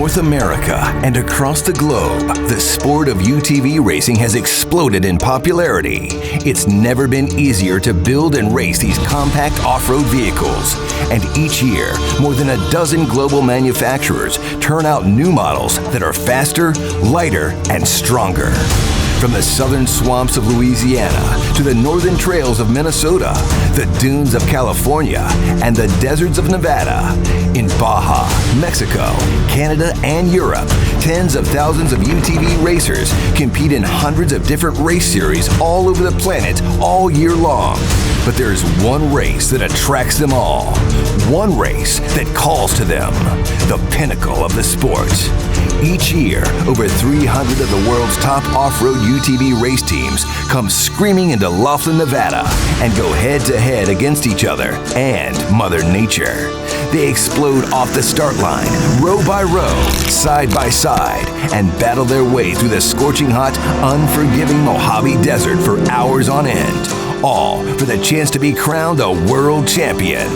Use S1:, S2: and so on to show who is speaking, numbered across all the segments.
S1: North America and across the globe, the sport of UTV racing has exploded in popularity. It's never been easier to build and race these compact off-road vehicles. And each year, more than a dozen global manufacturers turn out new models that are faster, lighter, and stronger. From the southern swamps of Louisiana to the northern trails of Minnesota, the dunes of California, and the deserts of Nevada. In Baja, Mexico, Canada, and Europe, tens of thousands of UTV racers compete in hundreds of different race series all over the planet all year long. But there's one race that attracts them all. One race that calls to them, the pinnacle of the sport. Each year, over 300 of the world's top off-road UTV race teams come screaming into Laughlin, Nevada, and go head-to-head against each other and Mother Nature. They explode off the start line, row by row, side by side, and battle their way through the scorching hot, unforgiving Mojave Desert for hours on end, all for the chance to be crowned a world champion.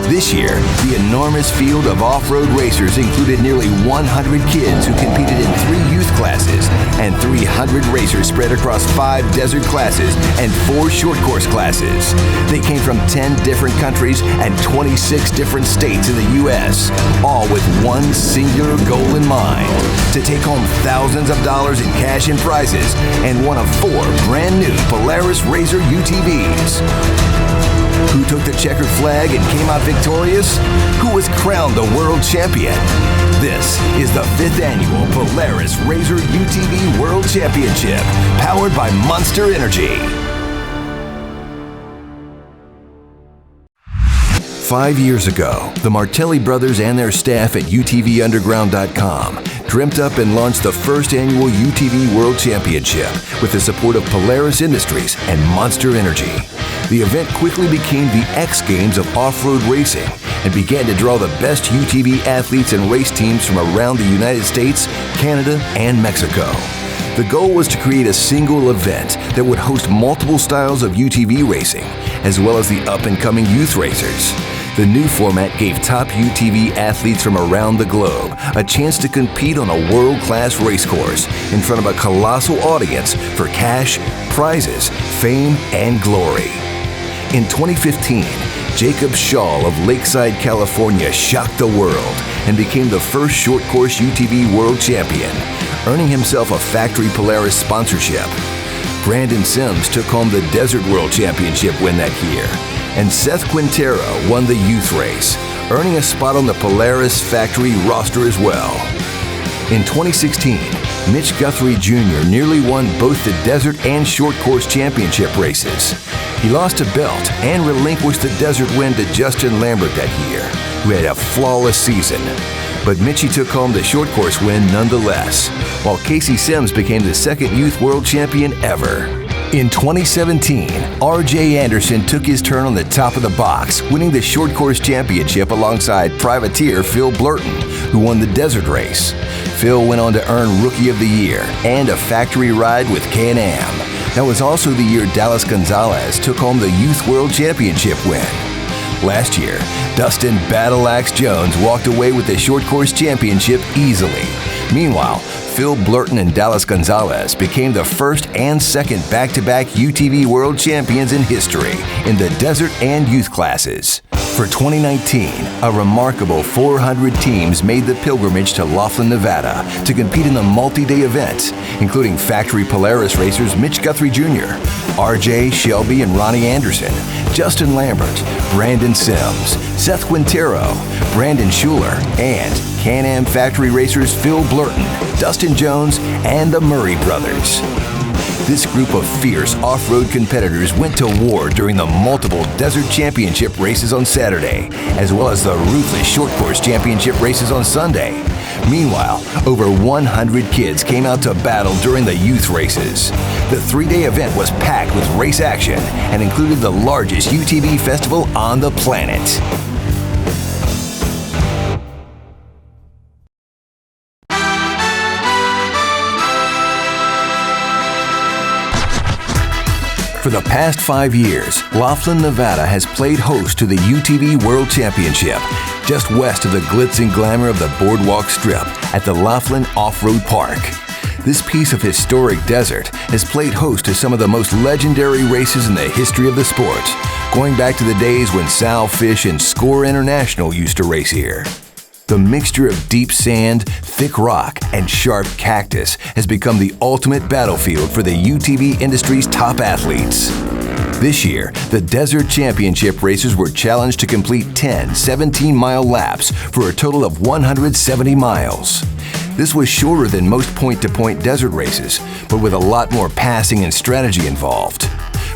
S1: This year, the enormous field of off-road racers included nearly 100 kids who competed in 3 youth classes and 300 racers spread across 5 desert classes and 4 short course classes. They came from 10 different countries and 26 different states in the U.S., all with one singular goal in mind: to take home thousands of dollars in cash and prizes and one of 4 brand new Polaris RZR UTVs. Who took the checkered flag and came out victorious? Who was crowned the world champion? This is the 5th annual Polaris RZR UTV World Championship, powered by Monster Energy. 5 years ago, the Martelli brothers and their staff at UTVUnderground.com dreamt up and launched the first annual UTV World Championship with the support of Polaris Industries and Monster Energy. The event quickly became the X Games of off-road racing and began to draw the best UTV athletes and race teams from around the United States, Canada, and Mexico. The goal was to create a single event that would host multiple styles of UTV racing, as well as the up-and-coming youth racers. The new format gave top UTV athletes from around the globe a chance to compete on a world-class race course in front of a colossal audience for cash, prizes, fame, and glory. In 2015, Jacob Schall of Lakeside, California shocked the world and became the first short course UTV world champion, earning himself a factory Polaris sponsorship. Brandon Sims took home the Desert World Championship win that year, and Seth Quintero won the youth race, earning a spot on the Polaris factory roster as well. In 2016, Mitch Guthrie Jr. nearly won both the desert and short course championship races. He lost a belt and relinquished the desert win to Justin Lambert that year, who had a flawless season. But Mitchie took home the short course win nonetheless, while Casey Sims became the second youth world champion ever. In 2017, RJ Anderson took his turn on the top of the box, winning the short course championship alongside privateer Phil Blurton, who won the desert race. Phil went on to earn Rookie of the Year and a factory ride with Can-Am. That was also the year Dallas Gonzalez took home the Youth World Championship win. Last year, Dustin Battle Axe Jones walked away with the short course championship easily. Meanwhile, Phil Blurton and Dallas Gonzalez became the first and second back-to-back UTV world champions in history in the desert and youth classes. For 2019, a remarkable 400 teams made the pilgrimage to Laughlin, Nevada to compete in the multi-day event, including factory Polaris racers Mitch Guthrie Jr., RJ, Shelby, and Ronnie Anderson, Justin Lambert, Brandon Sims, Seth Quintero, Brandon Schuler, and Can-Am factory racers Phil Blurton, Dustin Jones, and the Murray brothers. This group of fierce off-road competitors went to war during the multiple desert championship races on Saturday, as well as the ruthless short course championship races on Sunday. Meanwhile, over 100 kids came out to battle during the youth races. The 3-day event was packed with race action and included the largest UTV festival on the planet. For the past 5 years, Laughlin, Nevada has played host to the UTV World Championship, just west of the glitz and glamour of the Boardwalk Strip at the Laughlin Off-Road Park. This piece of historic desert has played host to some of the most legendary races in the history of the sport, going back to the days when Sal Fish and Score International used to race here. The mixture of deep sand, thick rock, and sharp cactus has become the ultimate battlefield for the UTV industry's top athletes. This year, the Desert Championship racers were challenged to complete 10 17-mile laps for a total of 170 miles. This was shorter than most point-to-point desert races, but with a lot more passing and strategy involved.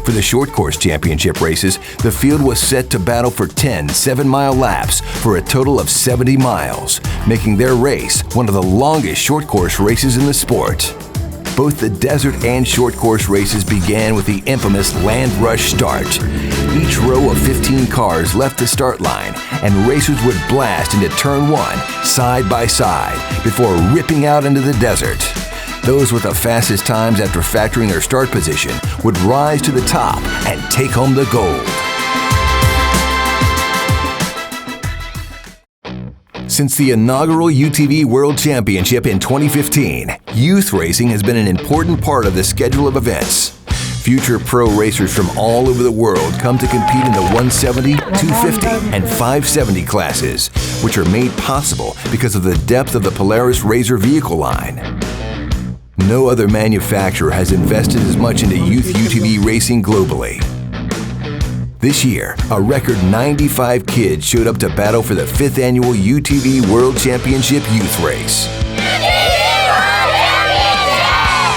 S1: For the short course championship races, the field was set to battle for 10 7-mile laps for a total of 70 miles, making their race one of the longest short course races in the sport. Both the desert and short course races began with the infamous land rush start. Each row of 15 cars left the start line, and racers would blast into turn 1 side by side before ripping out into the desert. Those with the fastest times after factoring their start position would rise to the top and take home the gold. Since the inaugural UTV World Championship in 2015, youth racing has been an important part of the schedule of events. Future pro racers from all over the world come to compete in the 170, 250, and 570 classes, which are made possible because of the depth of the Polaris RZR vehicle line. No other manufacturer has invested as much into youth UTV racing globally. This year, a record 95 kids showed up to battle for the 5th annual UTV World Championship Youth Race.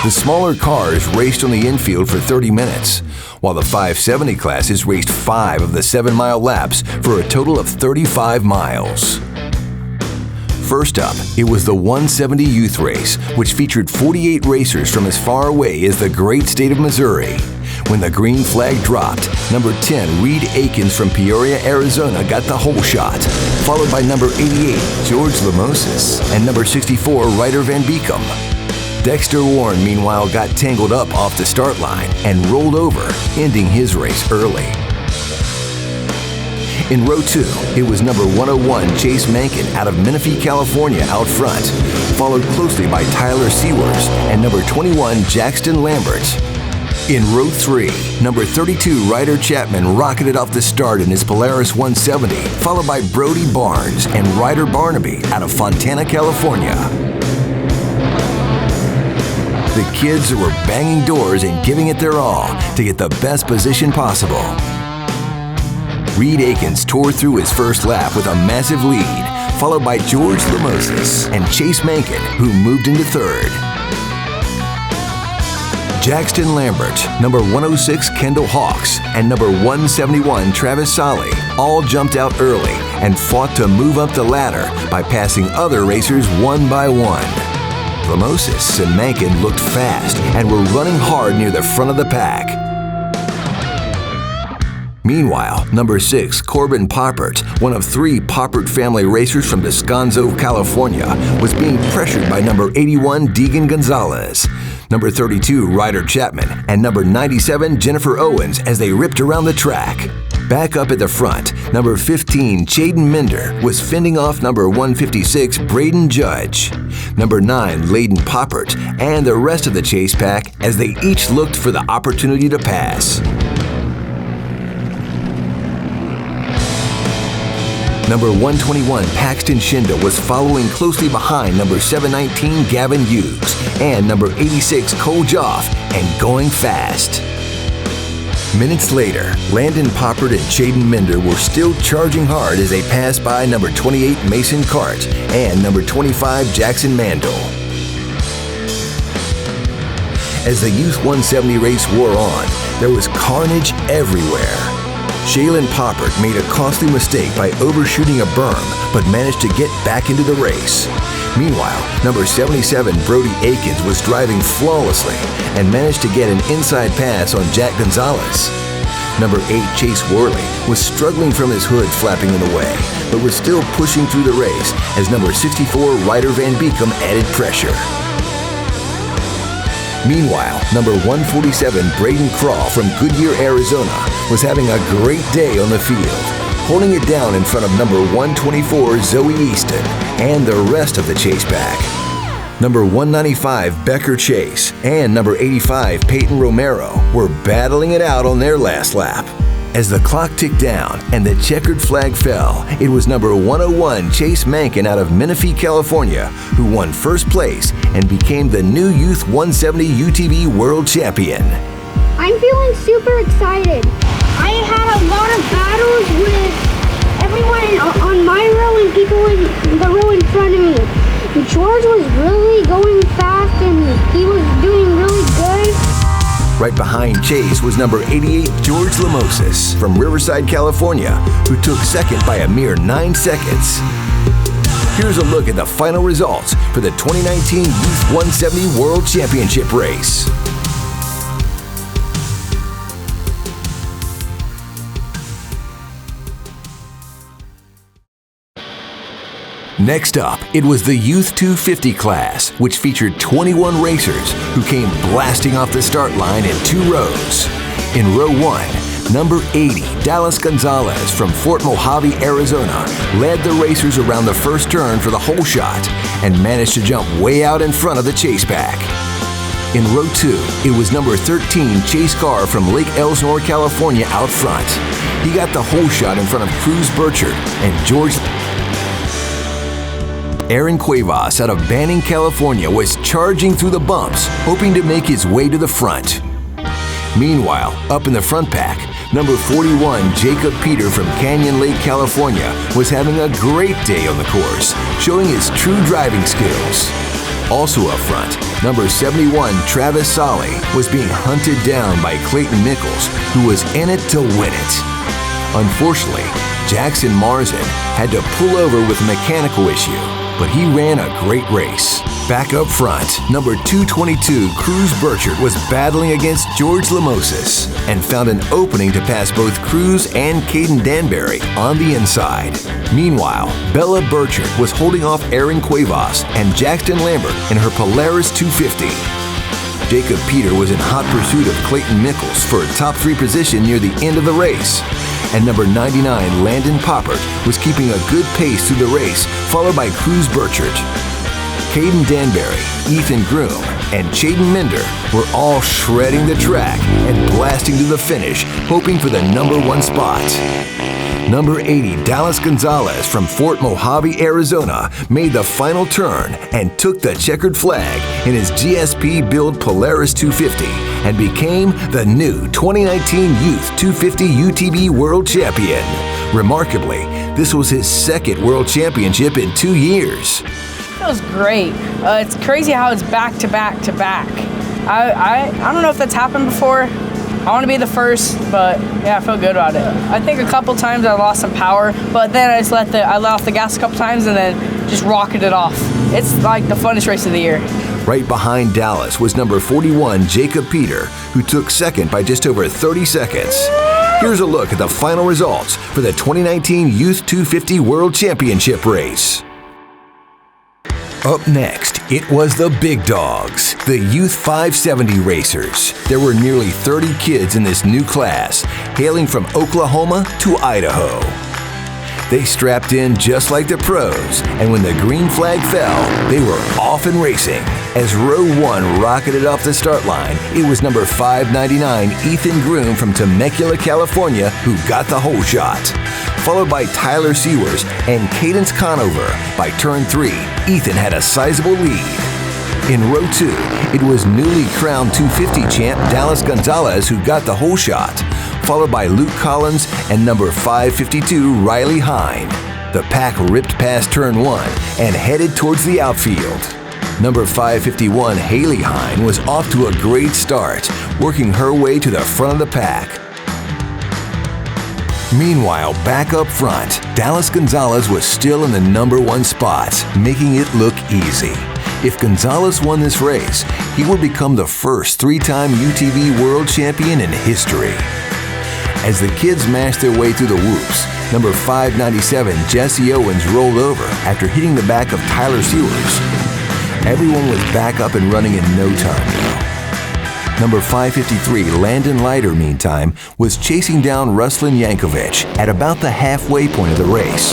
S1: The smaller cars raced on the infield for 30 minutes, while the 570 classes raced 5 of the 7-mile laps for a total of 35 miles. First up, it was the 170 Youth Race, which featured 48 racers from as far away as the great state of Missouri. When the green flag dropped, number 10, Reed Akins from Peoria, Arizona got the whole shot, followed by number 88, George Lamosis, and number 64, Ryder Van Beekum. Dexter Warren, meanwhile, got tangled up off the start line and rolled over, ending his race early. In row 2, it was number 101 Chase Mankin out of Menifee, California out front, followed closely by Tyler Seawers and number 21 Jackson Lambert. In row 3, number 32 Ryder Chapman rocketed off the start in his Polaris 170, followed by Brody Barnes and Ryder Barnaby out of Fontana, California. The kids were banging doors and giving it their all to get the best position possible. Reed Akins tore through his first lap with a massive lead, followed by George Lamosis and Chase Mankin, who moved into third. Jackson Lambert, number 106 Kendall Hawks, and number 171 Travis Solly all jumped out early and fought to move up the ladder by passing other racers one by one. Lamosis and Mankin looked fast and were running hard near the front of the pack. Meanwhile, number 6, Corbin Poppert, one of 3 Poppert family racers from Descanso, California, was being pressured by number 81, Deegan Gonzalez, number 32, Ryder Chapman, and number 97, Jennifer Owens as they ripped around the track. Back up at the front, number 15, Chaden Minder, was fending off number 156, Braden Judge, number 9, Layden Poppert, and the rest of the chase pack as they each looked for the opportunity to pass. Number 121, Paxton Shinda, was following closely behind number 719, Gavin Hughes, and number 86, Cole Joff, and going fast. Minutes later, Landon Poppert and Chaden Minder were still charging hard as they passed by number 28, Mason Cart, and number 25, Jackson Mandel. As the Youth 170 race wore on, there was carnage everywhere. Shaylin Poppert made a costly mistake by overshooting a berm, but managed to get back into the race. Meanwhile, number 77 Brody Akins was driving flawlessly and managed to get an inside pass on Jack Gonzalez. Number 8 Chase Worley was struggling from his hood flapping in the way, but was still pushing through the race as number 64 Ryder Van Beekum added pressure. Meanwhile, number 147 Braden Crawl from Goodyear, Arizona was having a great day on the field, holding it down in front of number 124 Zoe Easton and the rest of the chase pack. Number 195 Becker Chase and number 85 Peyton Romero were battling it out on their last lap. As the clock ticked down and the checkered flag fell, it was number 101 Chase Mankin out of Menifee, California, who won first place and became the new Youth 170 UTV World Champion.
S2: I'm feeling super excited. I had a lot of battles with everyone on my row and people in the row in front of me. George was really going fast and he was doing really good.
S1: Right behind Chase was number 88 George Lamosis from Riverside, California, who took second by a mere 9 seconds. Here's a look at the final results for the 2019 Youth 170 World Championship race. Next up, it was the Youth 250 class, which featured 21 racers who came blasting off the start line in 2 rows. In row 1, number 80 Dallas Gonzalez from Fort Mojave, Arizona, led the racers around the first turn for the hole shot and managed to jump way out in front of the chase pack. In row 2, it was number 13 Chase Carr from Lake Elsinore, California out front. He got the hole shot in front of Cruz Burchard and George. Aaron Cuevas out of Banning, California was charging through the bumps, hoping to make his way to the front. Meanwhile, up in the front pack, number 41 Jacob Peter from Canyon Lake, California was having a great day on the course, showing his true driving skills. Also up front, number 71 Travis Solly was being hunted down by Clayton Nichols, who was in it to win it. Unfortunately, Jackson Marzin had to pull over with a mechanical issue, but he ran a great race. Back up front, number 222 Cruz Burchard was battling against George Lamosis and found an opening to pass both Cruz and Caden Danbury on the inside. Meanwhile, Bella Burchard was holding off Aaron Cuevas and Jackson Lambert in her Polaris 250. Jacob Peter was in hot pursuit of Clayton Nichols for a top 3 position near the end of the race. And number 99 Landon Poppert was keeping a good pace through the race, followed by Cruz Burchard. Caden Danbury, Ethan Groom, and Chaden Minder were all shredding the track and blasting to the finish, hoping for the number 1 spot. Number 80 Dallas Gonzalez from Fort Mojave, Arizona made the final turn and took the checkered flag in his GSP build Polaris 250 and became the new 2019 Youth 250 UTV World Champion. Remarkably, this was his 2nd World Championship in 2 years.
S3: Feels great. It's crazy how it's back to back to back. I don't know if that's happened before. I want to be the first, but yeah, I feel good about it. I think a couple times I lost some power, but then I let off the gas a couple times and then just rocketed it off. It's like the funnest race of the year.
S1: Right behind Dallas was number 41 Jacob Peter, who took second by just over 30 seconds. Here's a look at the final results for the 2019 Youth 250 World Championship race. Up next, it was the big dogs, the Youth 570 racers. There were nearly 30 kids in this new class, hailing from Oklahoma to Idaho. They strapped in just like the pros, and when the green flag fell, they were off and racing. As row 1 rocketed off the start line, it was number 599 Ethan Groom from Temecula, California, who got the hole shot. Followed by Tyler Sewers and Cadence Conover. By turn 3, Ethan had a sizable lead. In row 2, it was newly crowned 250 champ Dallas Gonzalez who got the hole shot, followed by Luke Collins and number 552 Riley Hine. The pack ripped past turn 1 and headed towards the outfield. Number 551 Haley Hine was off to a great start, working her way to the front of the pack. Meanwhile, back up front, Dallas Gonzalez was still in the number 1 spot, making it look easy. If Gonzalez won this race, he would become the first 3-time UTV World Champion in history. As the kids mashed their way through the whoops, number 597 Jesse Owens rolled over after hitting the back of Tyler Sewers. Everyone was back up and running in no time now. Number 553, Landon Leiter, meantime, was chasing down Ruslan Yankovic at about the halfway point of the race.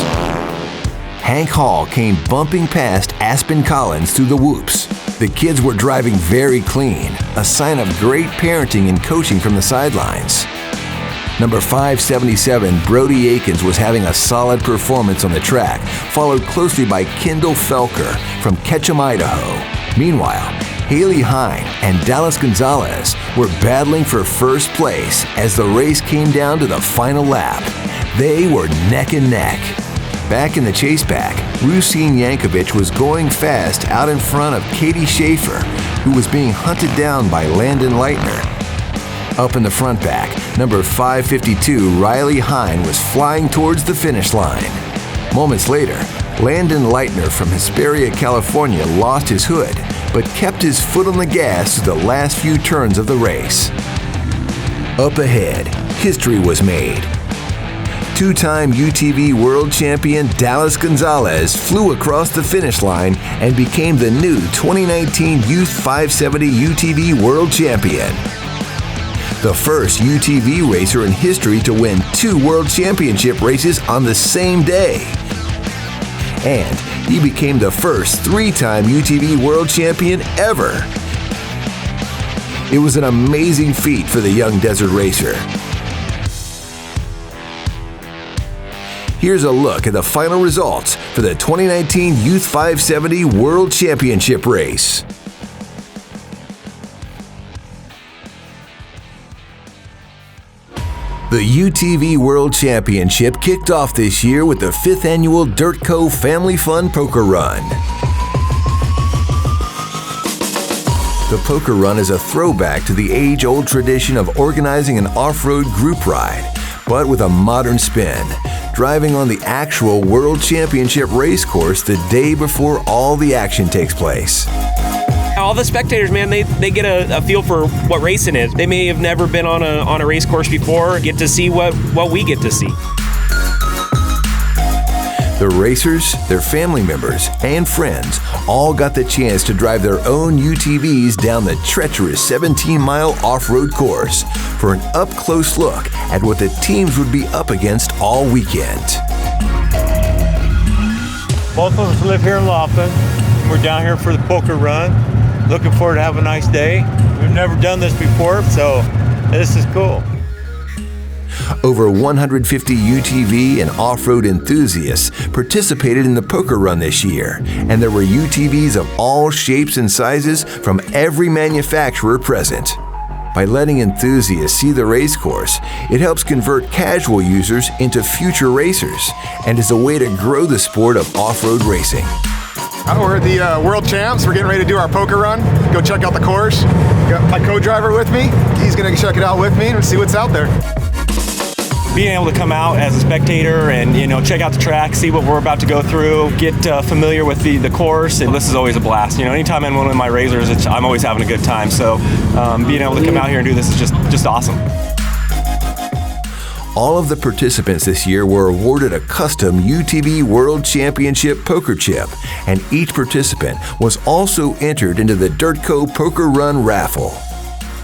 S1: Hank Hall came bumping past Aspen Collins through the whoops. The kids were driving very clean, a sign of great parenting and coaching from the sidelines. Number 577, Brody Akins, was having a solid performance on the track, followed closely by Kendall Felker from Ketchum, Idaho. Meanwhile, Haley Hine and Dallas Gonzalez were battling for first place as the race came down to the final lap. They were neck and neck. Back in the chase pack, Rusine Yankovic was going fast out in front of Katie Schaefer, who was being hunted down by Landon Leitner. Up in the front pack, number 552, Riley Hine, was flying towards the finish line. Moments later, Landon Leitner from Hesperia, California, lost his hood, but kept his foot on the gas through the last few turns of the race. Up ahead, history was made. Two-time UTV world champion Dallas Gonzalez flew across the finish line and became the new 2019 Youth 570 UTV world champion. The first UTV racer in history to win 2 world championship races on the same day. And he became the first 3-time UTV world champion ever. It was an amazing feat for the young desert racer. Here's a look at the final results for the 2019 Youth 570 World Championship race. The UTV World Championship kicked off this year with the 5th annual DirtCo Family Fun Poker Run. The Poker Run is a throwback to the age-old tradition of organizing an off-road group ride, but with a modern spin, driving on the actual World Championship race course the day before all the action takes place.
S4: All the spectators, man, they get a feel for what racing is. They may have never been on a race course before, get to see what we get to see.
S1: The racers, their family members, and friends all got the chance to drive their own UTVs down the treacherous 17-mile off-road course for an up-close look at what the teams would be up against all weekend.
S5: Both of us live here in Laughlin. We're down here for the poker run. Looking forward to have a nice day. We've never done this before, so this is cool.
S1: Over 150 UTV and off-road enthusiasts participated in the poker run this year, and there were UTVs of all shapes and sizes from every manufacturer present. By letting enthusiasts see the race course, it helps convert casual users into future racers and is a way to grow the sport of off-road racing.
S6: We're the world champs. We're getting ready to do our poker run. Go check out the course. Got my co-driver with me. He's gonna check it out with me and see what's out there.
S4: Being able to come out as a spectator and check out the track, see what we're about to go through, get familiar with the course, and this is always a blast. Anytime I'm one of my racers, I'm always having a good time. So being able to come out here and do this is just awesome.
S1: All of the participants this year were awarded a custom UTV World Championship poker chip, and each participant was also entered into the DirtCo Poker Run raffle.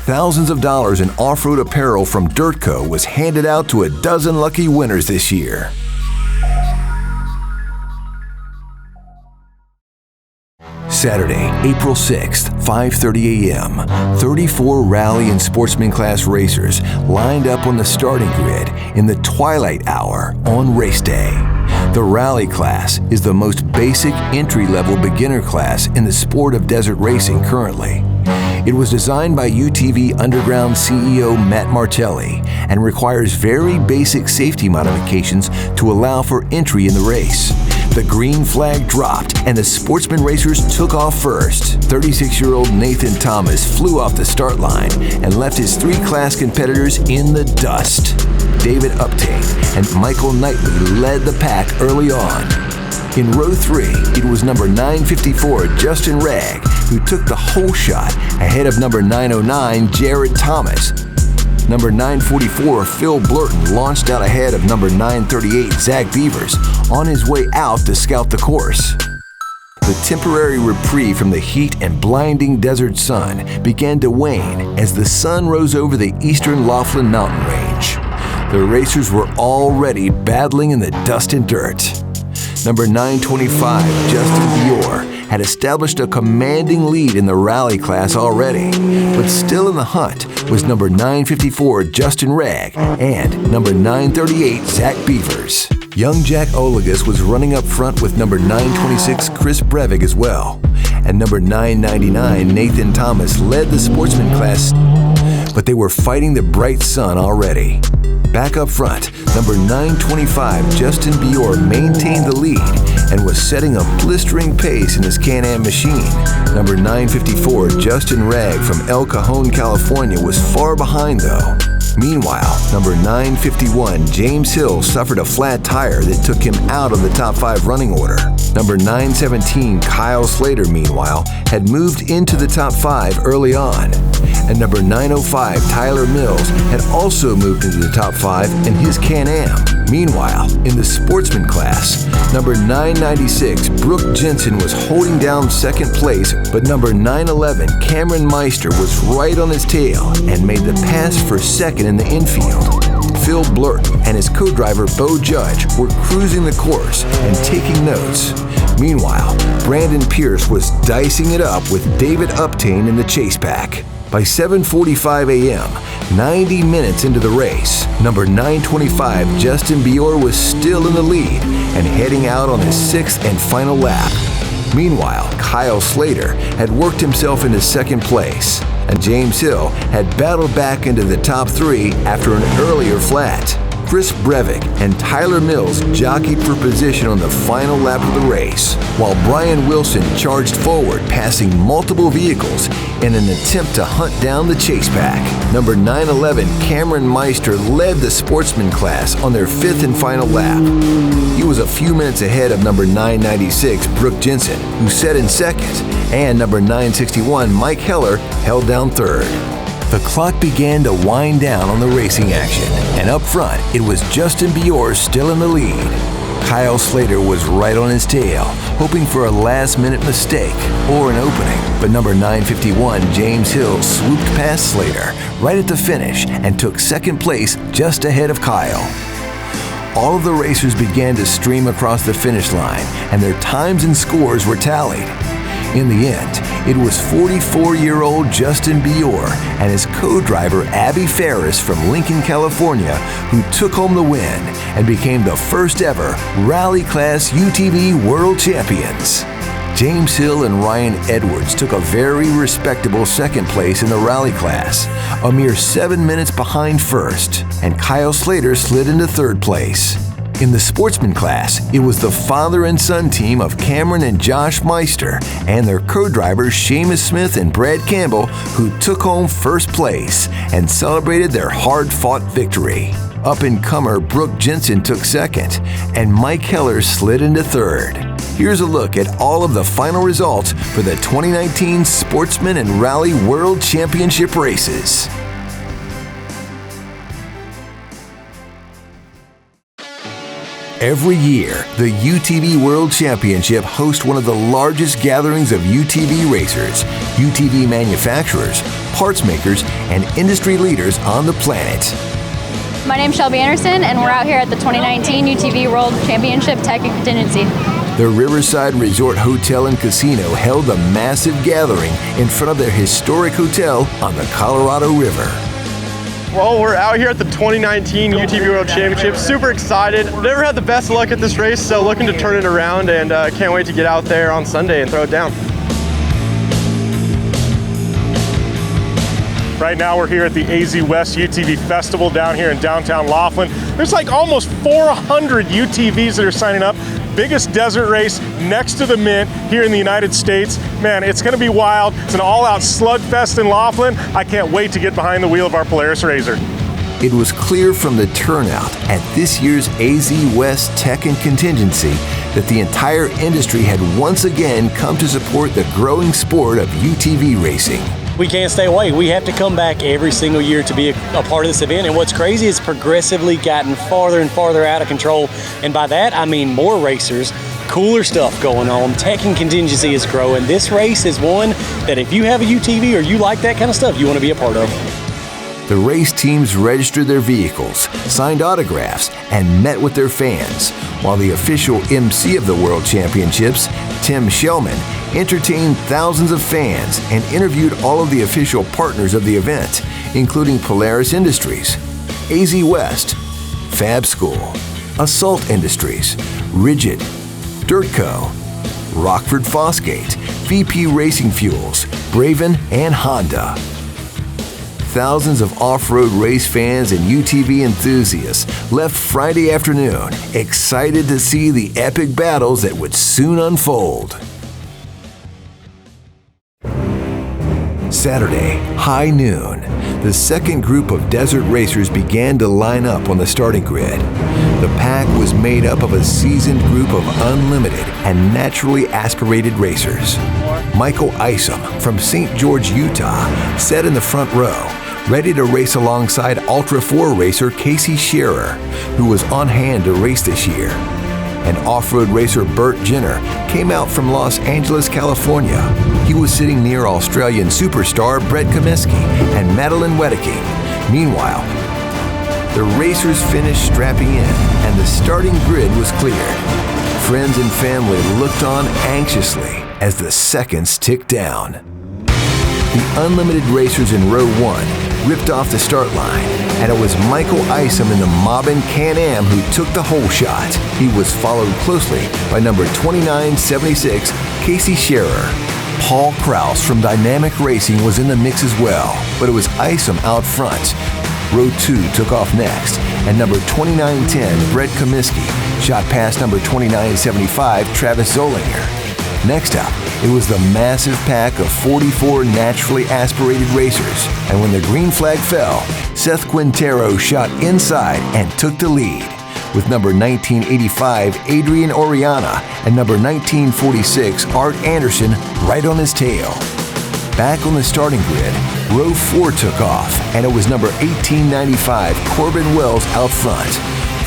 S1: Thousands of dollars in off-road apparel from DirtCo was handed out to a dozen lucky winners this year. Saturday, April 6th, 5:30 a.m., 34 rally and sportsman class racers lined up on the starting grid in the twilight hour on race day. The rally class is the most basic entry-level beginner class in the sport of desert racing currently. It was designed by UTV Underground CEO Matt Martelli and requires very basic safety modifications to allow for entry in the race. The green flag dropped and the sportsman racers took off first. 36-year-old Nathan Thomas flew off the start line and left his 3 class competitors in the dust. David Uptain and Michael Knightley led the pack early on. In row 3, it was number 954 Justin Ragg who took the whole shot ahead of number 909 Jared Thomas. Number 944 Phil Blurton launched out ahead of number 938 Zach Beavers on his way out to scout the course. The The temporary reprieve from the heat and blinding desert sun began to wane as the sun rose over the eastern Laughlin mountain range. The racers were already battling in the dust and dirt. Number 925, Justin Bior, had established a commanding lead in the rally class already, but still in the hunt was number 954, Justin Ragg, and number 938, Zach Beavers. Young Jack Olagus was running up front with number 926, Chris Brevig as well, and number 999, Nathan Thomas, led the sportsman class, but they were fighting the bright sun already. Back up front, number 925, Justin Bior, maintained the lead and was setting a blistering pace in his Can-Am machine. Number 954, Justin Ragg from El Cajon, California, was far behind though. Meanwhile, number 951, James Hill, suffered a flat tire that took him out of the top 5 running order. Number 917, Kyle Slater, meanwhile, had moved into the top 5 early on. And number 905, Tyler Mills, had also moved into the top 5 in his Can-Am. Meanwhile, in the sportsman class, number 996, Brooke Jensen, was holding down second place, but number 911, Cameron Meister, was right on his tail and made the pass for second in the infield. Phil Blurt and his co-driver Bo Judge were cruising the course and taking notes. Meanwhile, Brandon Pierce was dicing it up with David Uptain in the chase pack. By 7:45 a.m., 90 minutes into the race, number 925, Justin Bior, was still in the lead and heading out on his 6th and final lap. Meanwhile, Kyle Slater had worked himself into second place, and James Hill had battled back into the top 3 after an earlier flat. Chris Brevig and Tyler Mills jockeyed for position on the final lap of the race, while Brian Wilson charged forward, passing multiple vehicles in an attempt to hunt down the chase pack. Number 911, Cameron Meister, led the sportsman class on their 5th and final lap. He was a few minutes ahead of number 996, Brooke Jensen, who set in second, and number 961, Mike Heller, held down third. The clock began to wind down on the racing action, and up front, it was Justin Bior still in the lead. Kyle Slater was right on his tail, hoping for a last-minute mistake or an opening, but number 951, James Hill, swooped past Slater right at the finish and took second place just ahead of Kyle. All of the racers began to stream across the finish line, and their times and scores were tallied. In the end, it was 44-year-old Justin Bior and his co-driver Abby Ferris from Lincoln, California, who took home the win and became the first ever Rally Class UTV World Champions. James Hill and Ryan Edwards took a very respectable second place in the rally class, a mere 7 minutes behind first, and Kyle Slater slid into third place. In the sportsman class, it was the father and son team of Cameron and Josh Meister and their co-drivers Seamus Smith and Brad Campbell who took home first place and celebrated their hard-fought victory. Up-and-comer Brooke Jensen took second, and Mike Heller slid into third. Here's a look at all of the final results for the 2019 Sportsman and Rally World Championship races. Every year, the UTV World Championship hosts one of the largest gatherings of UTV racers, UTV manufacturers, parts makers, and industry leaders on the planet.
S7: My name's Shelby Anderson, and we're out here at the 2019 UTV World Championship Tech and Contingency.
S1: The Riverside Resort Hotel and Casino held a massive gathering in front of their historic hotel on the Colorado River.
S8: Well, we're out here at the 2019 UTV World Championship. Super excited. Never had the best luck at this race, so looking to turn it around, and can't wait to get out there on Sunday and throw it down.
S9: Right now we're here at the AZ West UTV Festival down here in downtown Laughlin. There's like almost 400 UTVs that are signing up. Biggest desert race next to the Mint here in the United States. Man, it's gonna be wild. It's an all-out slugfest in Laughlin. I can't wait to get behind the wheel of our Polaris RZR.
S1: It was clear from the turnout at this year's AZ West Tech and Contingency that the entire industry had once again come to support the growing sport of UTV racing.
S10: We can't stay away. We have to come back every single year to be a part of this event. And what's crazy is progressively gotten farther and farther out of control. And by that, I mean more racers cooler stuff going on. Tech and contingency is growing. This race is one that if you have a UTV or you like that kind of stuff, you want to be a part of.
S1: The race teams registered their vehicles, signed autographs, and met with their fans, while the official MC of the World Championships, Tim Shellman, entertained thousands of fans and interviewed all of the official partners of the event, including Polaris Industries, AZ West, Fab School, Assault Industries, Rigid, Dirtco, Rockford Fosgate, VP Racing Fuels, Braven, and Honda. Thousands of off-road race fans and UTV enthusiasts left Friday afternoon excited to see the epic battles that would soon unfold. Saturday, high noon, the second group of desert racers began to line up on the starting grid. The pack was made up of a seasoned group of unlimited and naturally aspirated racers. Michael Isom from St. George, Utah, sat in the front row, ready to race alongside Ultra 4 racer Casey Scherer, who was on hand to race this year. And off-road racer Bert Jenner came out from Los Angeles, California. He was sitting near Australian superstar Brett Comiskey and Madeline Wedeking. Meanwhile, the racers finished strapping in and the starting grid was cleared. Friends and family looked on anxiously as the seconds ticked down. The unlimited racers in row 1 ripped off the start line, and it was Michael Isom in the Mobbin Can-Am who took the whole shot. He was followed closely by number 2976, Casey Scherer. Paul Kraus from Dynamic Racing was in the mix as well, but it was Isom out front. Row 2 took off next, and number 2910, Brett Comiskey, shot past number 2975, Travis Zollinger. Next up, it was the massive pack of 44 naturally aspirated racers, and when the green flag fell, Seth Quintero shot inside and took the lead, with number 1985 Adrian Oriana and number 1946 Art Anderson right on his tail. Back on the starting grid, row 4 took off, and it was number 1895 Corbin Wells out front,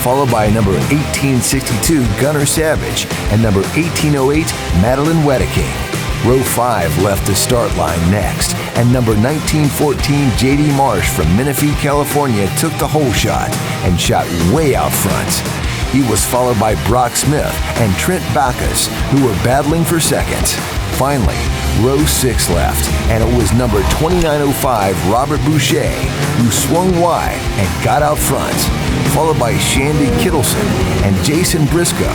S1: followed by number 1862 Gunnar Savage and number 1808 Madeline Wedeking. Row 5 left the start line next, and number 1914 J.D. Marsh from Menifee, California took the whole shot and shot way out front. He was followed by Brock Smith and Trent Backus, who were battling for second. Finally, row 6 left, and it was number 2905 Robert Boucher, who swung wide and got out front, followed by Shandy Kittleson and Jason Briscoe.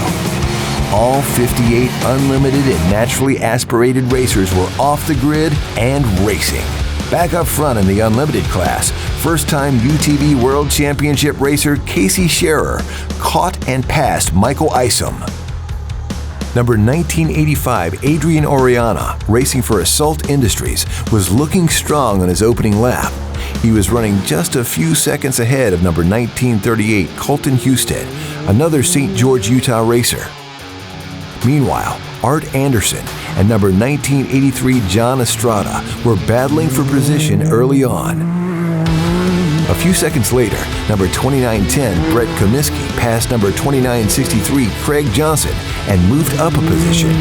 S1: All 58 unlimited and naturally aspirated racers were off the grid and racing. Back up front in the unlimited class, first-time UTV World Championship racer Casey Scherer caught and passed Michael Isom. Number 1985 Adrian Oriana, racing for Assault Industries, was looking strong on his opening lap. He was running just a few seconds ahead of number 1938 Colton Husted, another St. George, Utah racer. Meanwhile, Art Anderson and number 1983 John Estrada were battling for position early on. A few seconds later, number 2910 Brett Comiskey passed number 2963 Craig Johnson and moved up a position.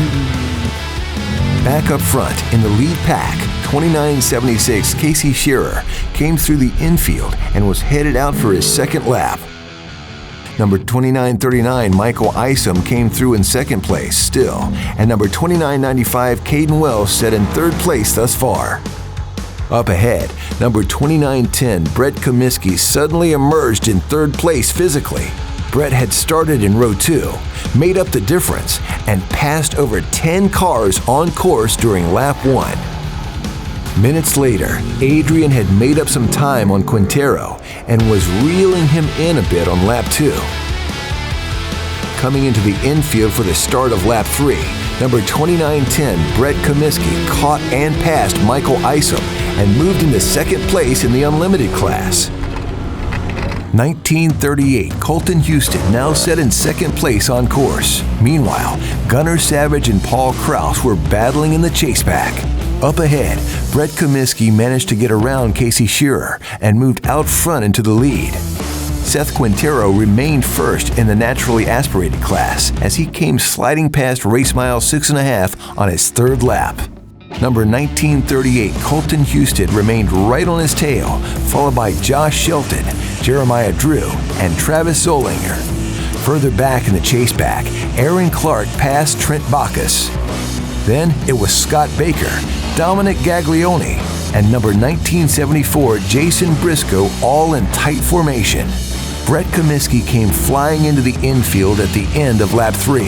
S1: Back up front in the lead pack, 2976 Casey Scherer came through the infield and was headed out for his second lap. Number 2939 Michael Isom came through in second place still, and number 2995 Caden Wells set in third place thus far. Up ahead, number 2910 Brett Comiskey suddenly emerged in third place physically. Brett had started in row 2, made up the difference, and passed over 10 cars on course during lap 1. Minutes later, Adrian had made up some time on Quintero and was reeling him in a bit on lap 2. Coming into the infield for the start of lap 3, number 2910 Brett Comiskey caught and passed Michael Isom and moved into second place in the unlimited class. 1938 Colton Husted now set in second place on course. Meanwhile, Gunnar Savage and Paul Kraus were battling in the chase pack. Up ahead, Brett Comiskey managed to get around Casey Scherer and moved out front into the lead. Seth Quintero remained first in the naturally aspirated class as he came sliding past race mile 6.5 on his third lap. Number 1938 Colton Husted remained right on his tail, followed by Josh Shelton, Jeremiah Drew, and Travis Zollinger. Further back in the chase pack, Aaron Clark passed Trent Bacchus. Then it was Scott Baker, Dominic Gaglione, and number 1974 Jason Briscoe all in tight formation. Brett Comiskey came flying into the infield at the end of lap 3.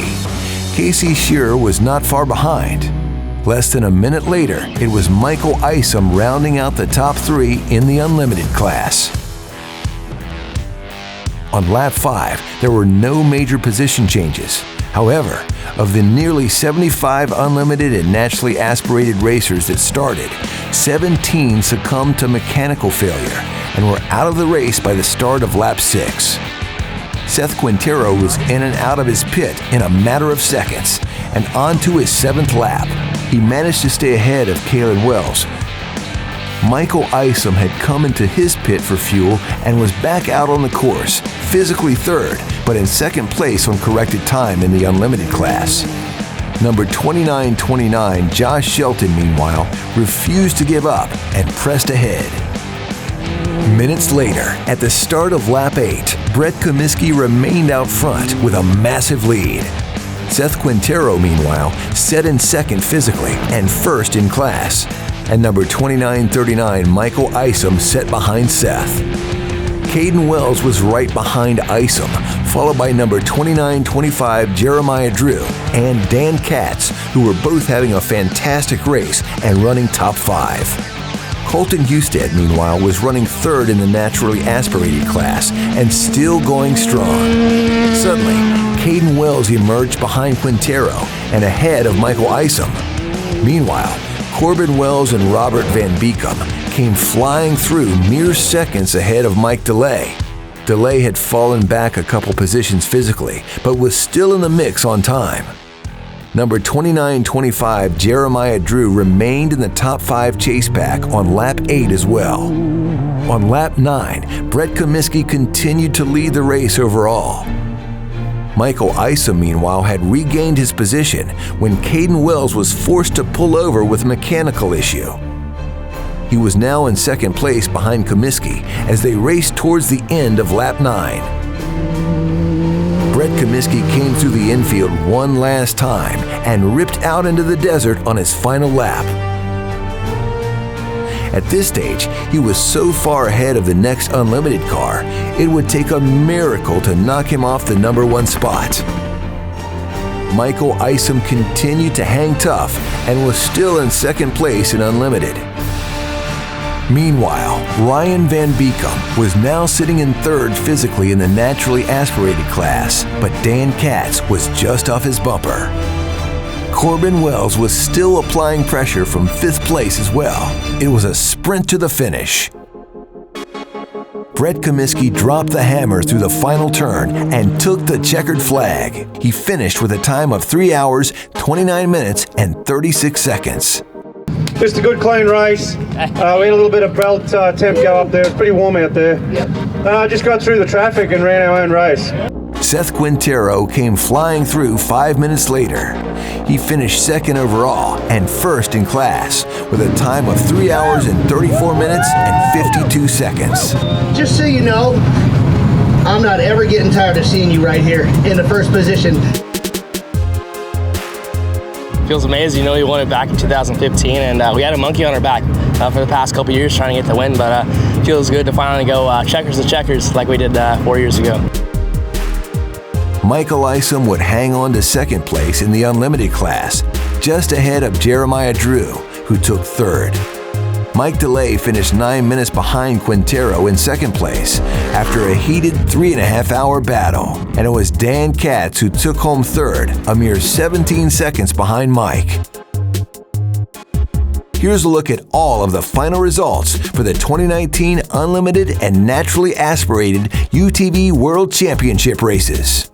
S1: Casey Shearer was not far behind. Less than a minute later, it was Michael Isom rounding out the top 3 in the unlimited class. On lap 5, there were no major position changes. However, of the nearly 75 unlimited and naturally aspirated racers that started, 17 succumbed to mechanical failure and were out of the race by the start of lap 6. Seth Quintero was in and out of his pit in a matter of seconds, and on to his 7th lap. He managed to stay ahead of Kalen Wells. Michael Isom had come into his pit for fuel and was back out on the course, physically third, but in second place on corrected time in the unlimited class. Number 2929 Josh Shelton, meanwhile, refused to give up and pressed ahead. Minutes later, at the start of lap 8, Brett Comiskey remained out front with a massive lead. Seth Quintero, meanwhile, set in second physically and first in class. And number 2939 Michael Isom set behind Seth. Caden Wells was right behind Isom, followed by number 2925 Jeremiah Drew and Dan Katz, who were both having a fantastic race and running top 5. Colton Husted, meanwhile, was running third in the naturally aspirated class and still going strong. Suddenly, Caden Wells emerged behind Quintero and ahead of Michael Isom. Meanwhile, Corbin Wells and Robert Van Beekum came flying through mere seconds ahead of Mike DeLay. DeLay had fallen back a couple positions physically, but was still in the mix on time. Number 2925 Jeremiah Drew remained in the top 5 chase pack on lap 8 as well. On lap 9, Brett Comiskey continued to lead the race overall. Michael Isom, meanwhile, had regained his position when Caden Wells was forced to pull over with a mechanical issue. He was now in second place behind Comiskey as they raced towards the end of lap 9. Brett Comiskey came through the infield one last time and ripped out into the desert on his final lap. At this stage, he was so far ahead of the next unlimited car, it would take a miracle to knock him off the number 1 spot. Michael Isom continued to hang tough and was still in second place in unlimited. Meanwhile, Ryan Van Beekum was now sitting in third physically in the naturally aspirated class, but Dan Katz was just off his bumper. Corbin Wells was still applying pressure from 5th place as well. It was a sprint to the finish. Brett Comiskey dropped the hammer through the final turn and took the checkered flag. He finished with a time of 3 hours, 29 minutes, and 36 seconds.
S11: Just a good clean race. We had a little bit of belt temp go up there. It's pretty warm out there. Just got through the traffic and ran our own race.
S1: Seth Quintero came flying through 5 minutes later. He finished second overall and first in class with a time of 3 hours and 34 minutes and 52 seconds.
S12: Just so you know, I'm not ever getting tired of seeing you right here in the first position.
S13: Feels amazing. You know, we won it back in 2015, and we had a monkey on our back for the past couple years trying to get the win, but feels good to finally go checkers to checkers like we did 4 years ago.
S1: Michael Isom would hang on to second place in the unlimited class, just ahead of Jeremiah Drew, who took third. Mike DeLay finished 9 minutes behind Quintero in second place after a heated 3.5-hour battle, and it was Dan Katz who took home third, a mere 17 seconds behind Mike. Here's a look at all of the final results for the 2019 Unlimited and Naturally Aspirated UTV World Championship races.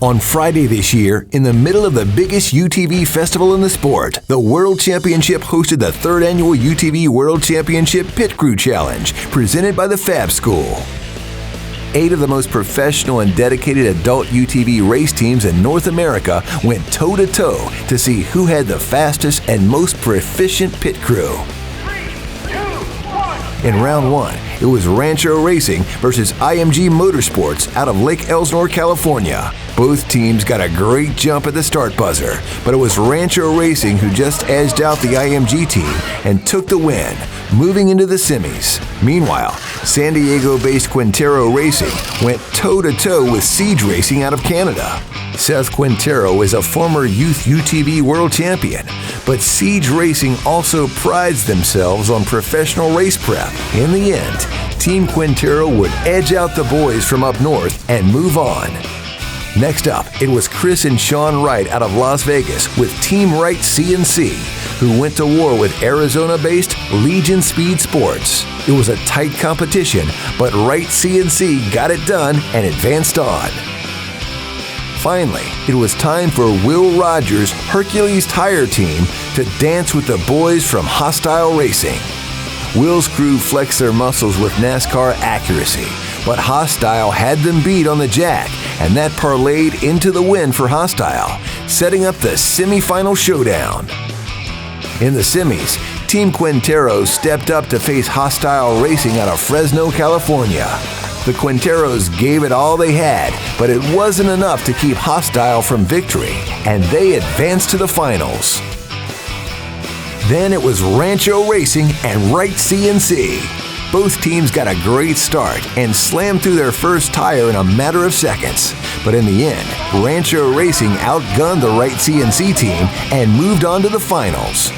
S1: On Friday this year, in the middle of the biggest UTV festival in the sport, the World Championship hosted the 3rd Annual UTV World Championship Pit Crew Challenge, presented by the Fab School. 8 of the most professional and dedicated adult UTV race teams in North America went toe-to-toe to see who had the fastest and most proficient pit crew. In round 1, it was Rancho Racing versus IMG Motorsports out of Lake Elsinore, California. Both teams got a great jump at the start buzzer, but it was Rancho Racing who just edged out the IMG team and took the win, moving into the semis. Meanwhile, San Diego-based Quintero Racing went toe-to-toe with Siege Racing out of Canada. Seth Quintero is a former youth UTV world champion, but Siege Racing also prides themselves on professional race prep. In the end, Team Quintero would edge out the boys from up north and move on. Next up, it was Chris and Sean Wright out of Las Vegas with Team Wright CNC, who went to war with Arizona-based Legion Speed Sports. It was a tight competition, but Wright CNC got it done and advanced on. Finally, it was time for Will Rogers' Hercules Tire Team to dance with the boys from Hostile Racing. Will's crew flexed their muscles with NASCAR accuracy, but Hostile had them beat on the jack, and that parlayed into the win for Hostile, setting up the semifinal showdown. In the semis, Team Quintero stepped up to face Hostile Racing out of Fresno, California. The Quinteros gave it all they had, but it wasn't enough to keep Hostile from victory, and they advanced to the finals. Then it was Rancho Racing and Wright CNC. Both teams got a great start and slammed through their first tire in a matter of seconds. But in the end, Rancho Racing outgunned the Wright CNC team and moved on to the finals.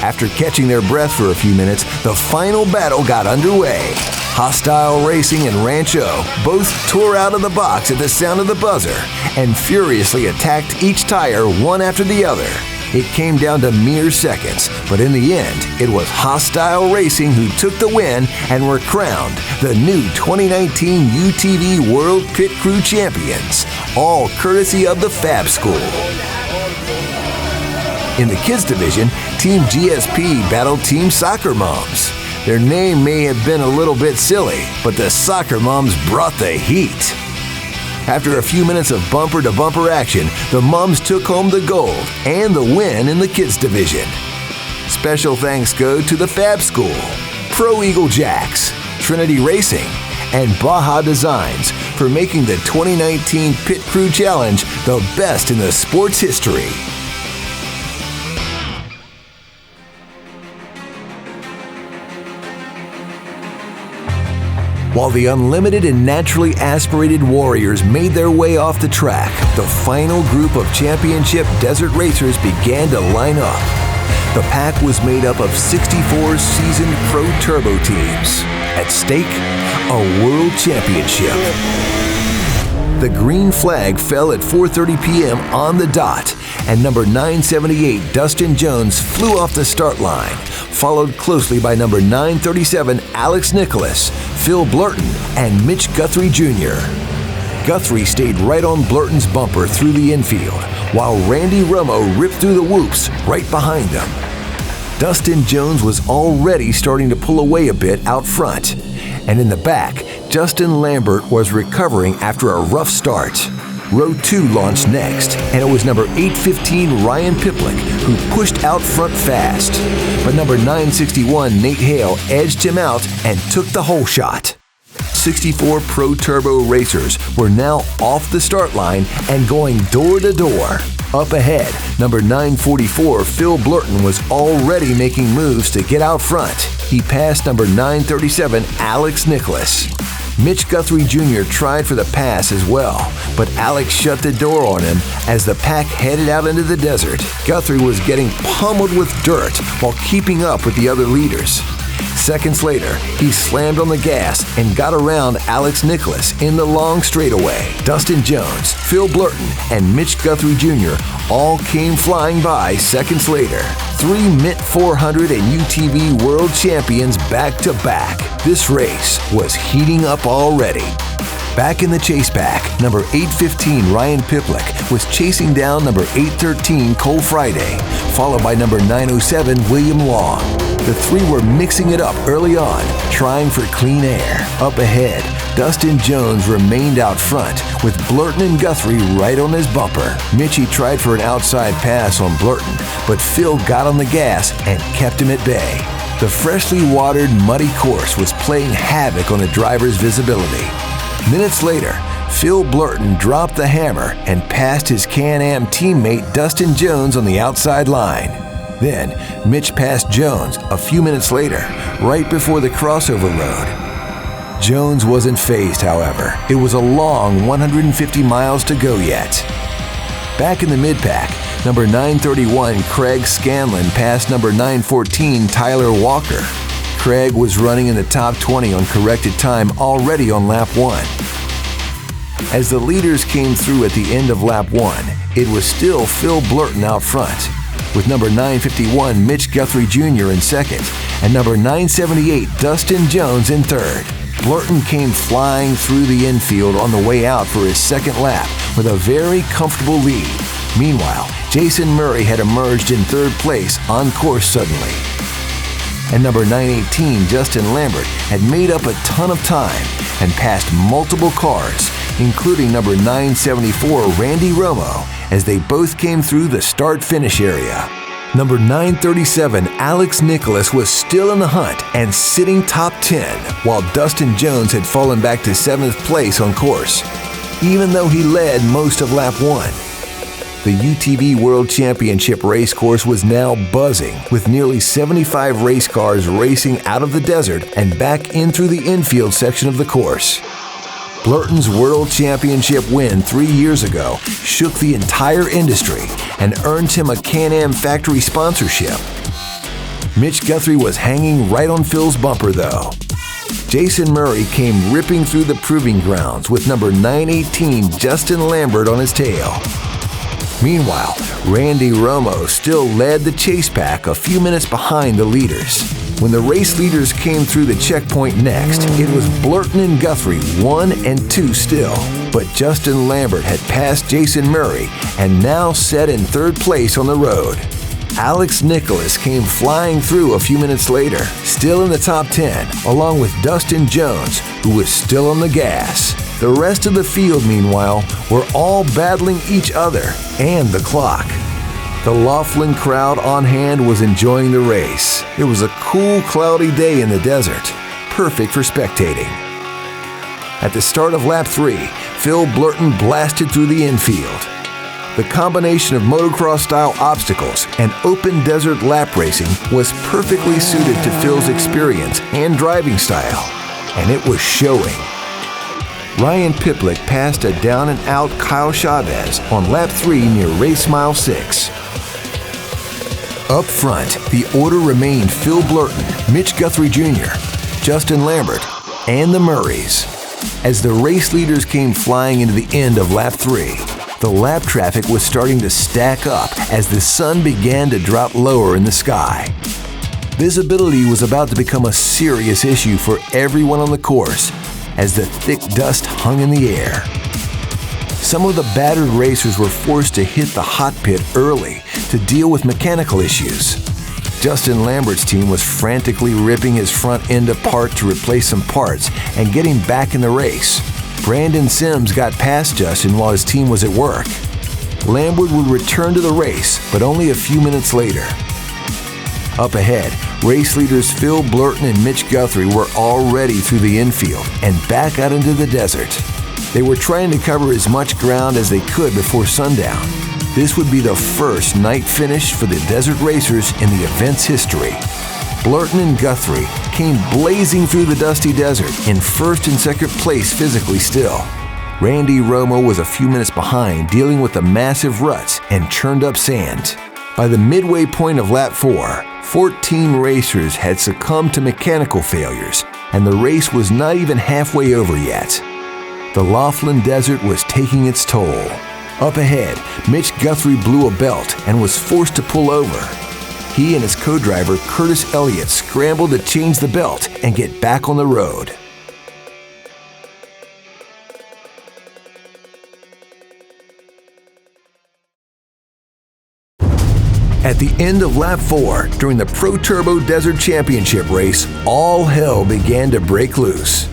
S1: After catching their breath for a few minutes, the final battle got underway. Hostile Racing and Rancho both tore out of the box at the sound of the buzzer and furiously attacked each tire one after the other. It came down to mere seconds, but in the end, it was Hostile Racing who took the win and were crowned the new 2019 UTV World Pit Crew Champions, all courtesy of the Fab School. In the kids division, Team GSP battled Team Soccer Moms. Their name may have been a little bit silly, but the Soccer Moms brought the heat. After a few minutes of bumper-to-bumper action, the Mums took home the gold and the win in the kids division. Special thanks go to the Fab School, Pro Eagle Jacks, Trinity Racing, and Baja Designs for making the 2019 Pit Crew Challenge the best in the sport's history. While the unlimited and naturally aspirated warriors made their way off the track, the final group of championship desert racers began to line up. The pack was made up of 64 seasoned pro turbo teams. At stake, a world championship. The green flag fell at 4:30 p.m. on the dot, and number 978 Dustin Jones flew off the start line, followed closely by number 937 Alex Nicholas, Phil Blurton, and Mitch Guthrie Jr. Guthrie stayed right on Blurton's bumper through the infield, while Randy Romo ripped through the whoops right behind them. Dustin Jones was already starting to pull away a bit out front, and in the back, Justin Lambert was recovering after a rough start. Row 2 launched next, and it was number 815 Ryan Piplick who pushed out front fast. But number 961 Nate Hale edged him out and took the whole shot. 64 Pro Turbo racers were now off the start line and going door to door. Up ahead, number 944 Phil Blurton was already making moves to get out front. He passed number 937 Alex Nicholas. Mitch Guthrie Jr. tried for the pass as well, but Alex shut the door on him as the pack headed out into the desert. Guthrie was getting pummeled with dirt while keeping up with the other leaders. Seconds later, he slammed on the gas and got around Alex Nicholas in the long straightaway. Dustin Jones, Phil Blurton, and Mitch Guthrie Jr. all came flying by seconds later. 3 Mint 400 and UTV world champions back to back. This race was heating up already. Back in the chase pack, number 815 Ryan Piplick was chasing down number 813 Cole Friday, followed by number 907 William Long. The three were mixing it up early on, trying for clean air. Up ahead, Dustin Jones remained out front with Blurton and Guthrie right on his bumper. Mitchie tried for an outside pass on Blurton, but Phil got on the gas and kept him at bay. The freshly watered, muddy course was playing havoc on the driver's visibility. Minutes later, Phil Blurton dropped the hammer and passed his Can-Am teammate Dustin Jones on the outside line. Then, Mitch passed Jones a few minutes later, right before the crossover road. Jones wasn't fazed, however. It was a long 150 miles to go yet. Back in the mid-pack, number 931 Craig Scanlon passed number 914 Tyler Walker. Craig was running in the top 20 on corrected time already on lap 1. As the leaders came through at the end of lap 1, it was still Phil Blurton out front, with number 951 Mitch Guthrie Jr. in second and number 978 Dustin Jones in third. Blurton came flying through the infield on the way out for his second lap with a very comfortable lead. Meanwhile, Jason Murray had emerged in third place on course suddenly. And number 918 Justin Lambert had made up a ton of time and passed multiple cars, including number 974 Randy Romo, as they both came through the start-finish area. Number 937 Alex Nicholas was still in the hunt and sitting top 10, while Dustin Jones had fallen back to 7th place on course, even though he led most of lap 1. The UTV World Championship race course was now buzzing, with nearly 75 race cars racing out of the desert and back in through the infield section of the course. Blurton's World Championship win 3 years ago shook the entire industry and earned him a Can-Am factory sponsorship. Mitch Guthrie was hanging right on Phil's bumper, though. Jason Murray came ripping through the proving grounds with number 918 Justin Lambert on his tail. Meanwhile, Randy Romo still led the chase pack a few minutes behind the leaders. When the race leaders came through the checkpoint next, it was Blurton and Guthrie 1 and 2 still. But Justin Lambert had passed Jason Murray and now set in third place on the road. Alex Nicholas came flying through a few minutes later, still in the top 10, along with Dustin Jones, who was still on the gas. The rest of the field, meanwhile, were all battling each other and the clock. The Laughlin crowd on hand was enjoying the race. It was a cool, cloudy day in the desert, perfect for spectating. At the start of lap 3, Phil Blurton blasted through the infield. The combination of motocross-style obstacles and open desert lap racing was perfectly suited to Phil's experience and driving style, and it was showing. Ryan Piplick passed a down-and-out Kyle Chavez on lap 3 near race mile 6. Up front, the order remained Phil Blurton, Mitch Guthrie Jr., Justin Lambert, and the Murrays. As the race leaders came flying into the end of lap 3, the lap traffic was starting to stack up as the sun began to drop lower in the sky. Visibility was about to become a serious issue for everyone on the course as the thick dust hung in the air. Some of the battered racers were forced to hit the hot pit early to deal with mechanical issues. Justin Lambert's team was frantically ripping his front end apart to replace some parts and getting back in the race. Brandon Sims got past Justin while his team was at work. Lambert would return to the race, but only a few minutes later. Up ahead, race leaders Phil Blurton and Mitch Guthrie were already through the infield and back out into the desert. They were trying to cover as much ground as they could before sundown. This would be the first night finish for the desert racers in the event's history. Blurton and Guthrie came blazing through the dusty desert in first and second place physically still. Randy Romo was a few minutes behind, dealing with the massive ruts and churned up sand. By the midway point of lap 4, 14 racers had succumbed to mechanical failures, and the race was not even halfway over yet. The Laughlin Desert was taking its toll. Up ahead, Mitch Guthrie blew a belt and was forced to pull over. He and his co-driver Curtis Elliott scrambled to change the belt and get back on the road. At the end of lap 4, during the Pro Turbo Desert Championship race, all hell began to break loose.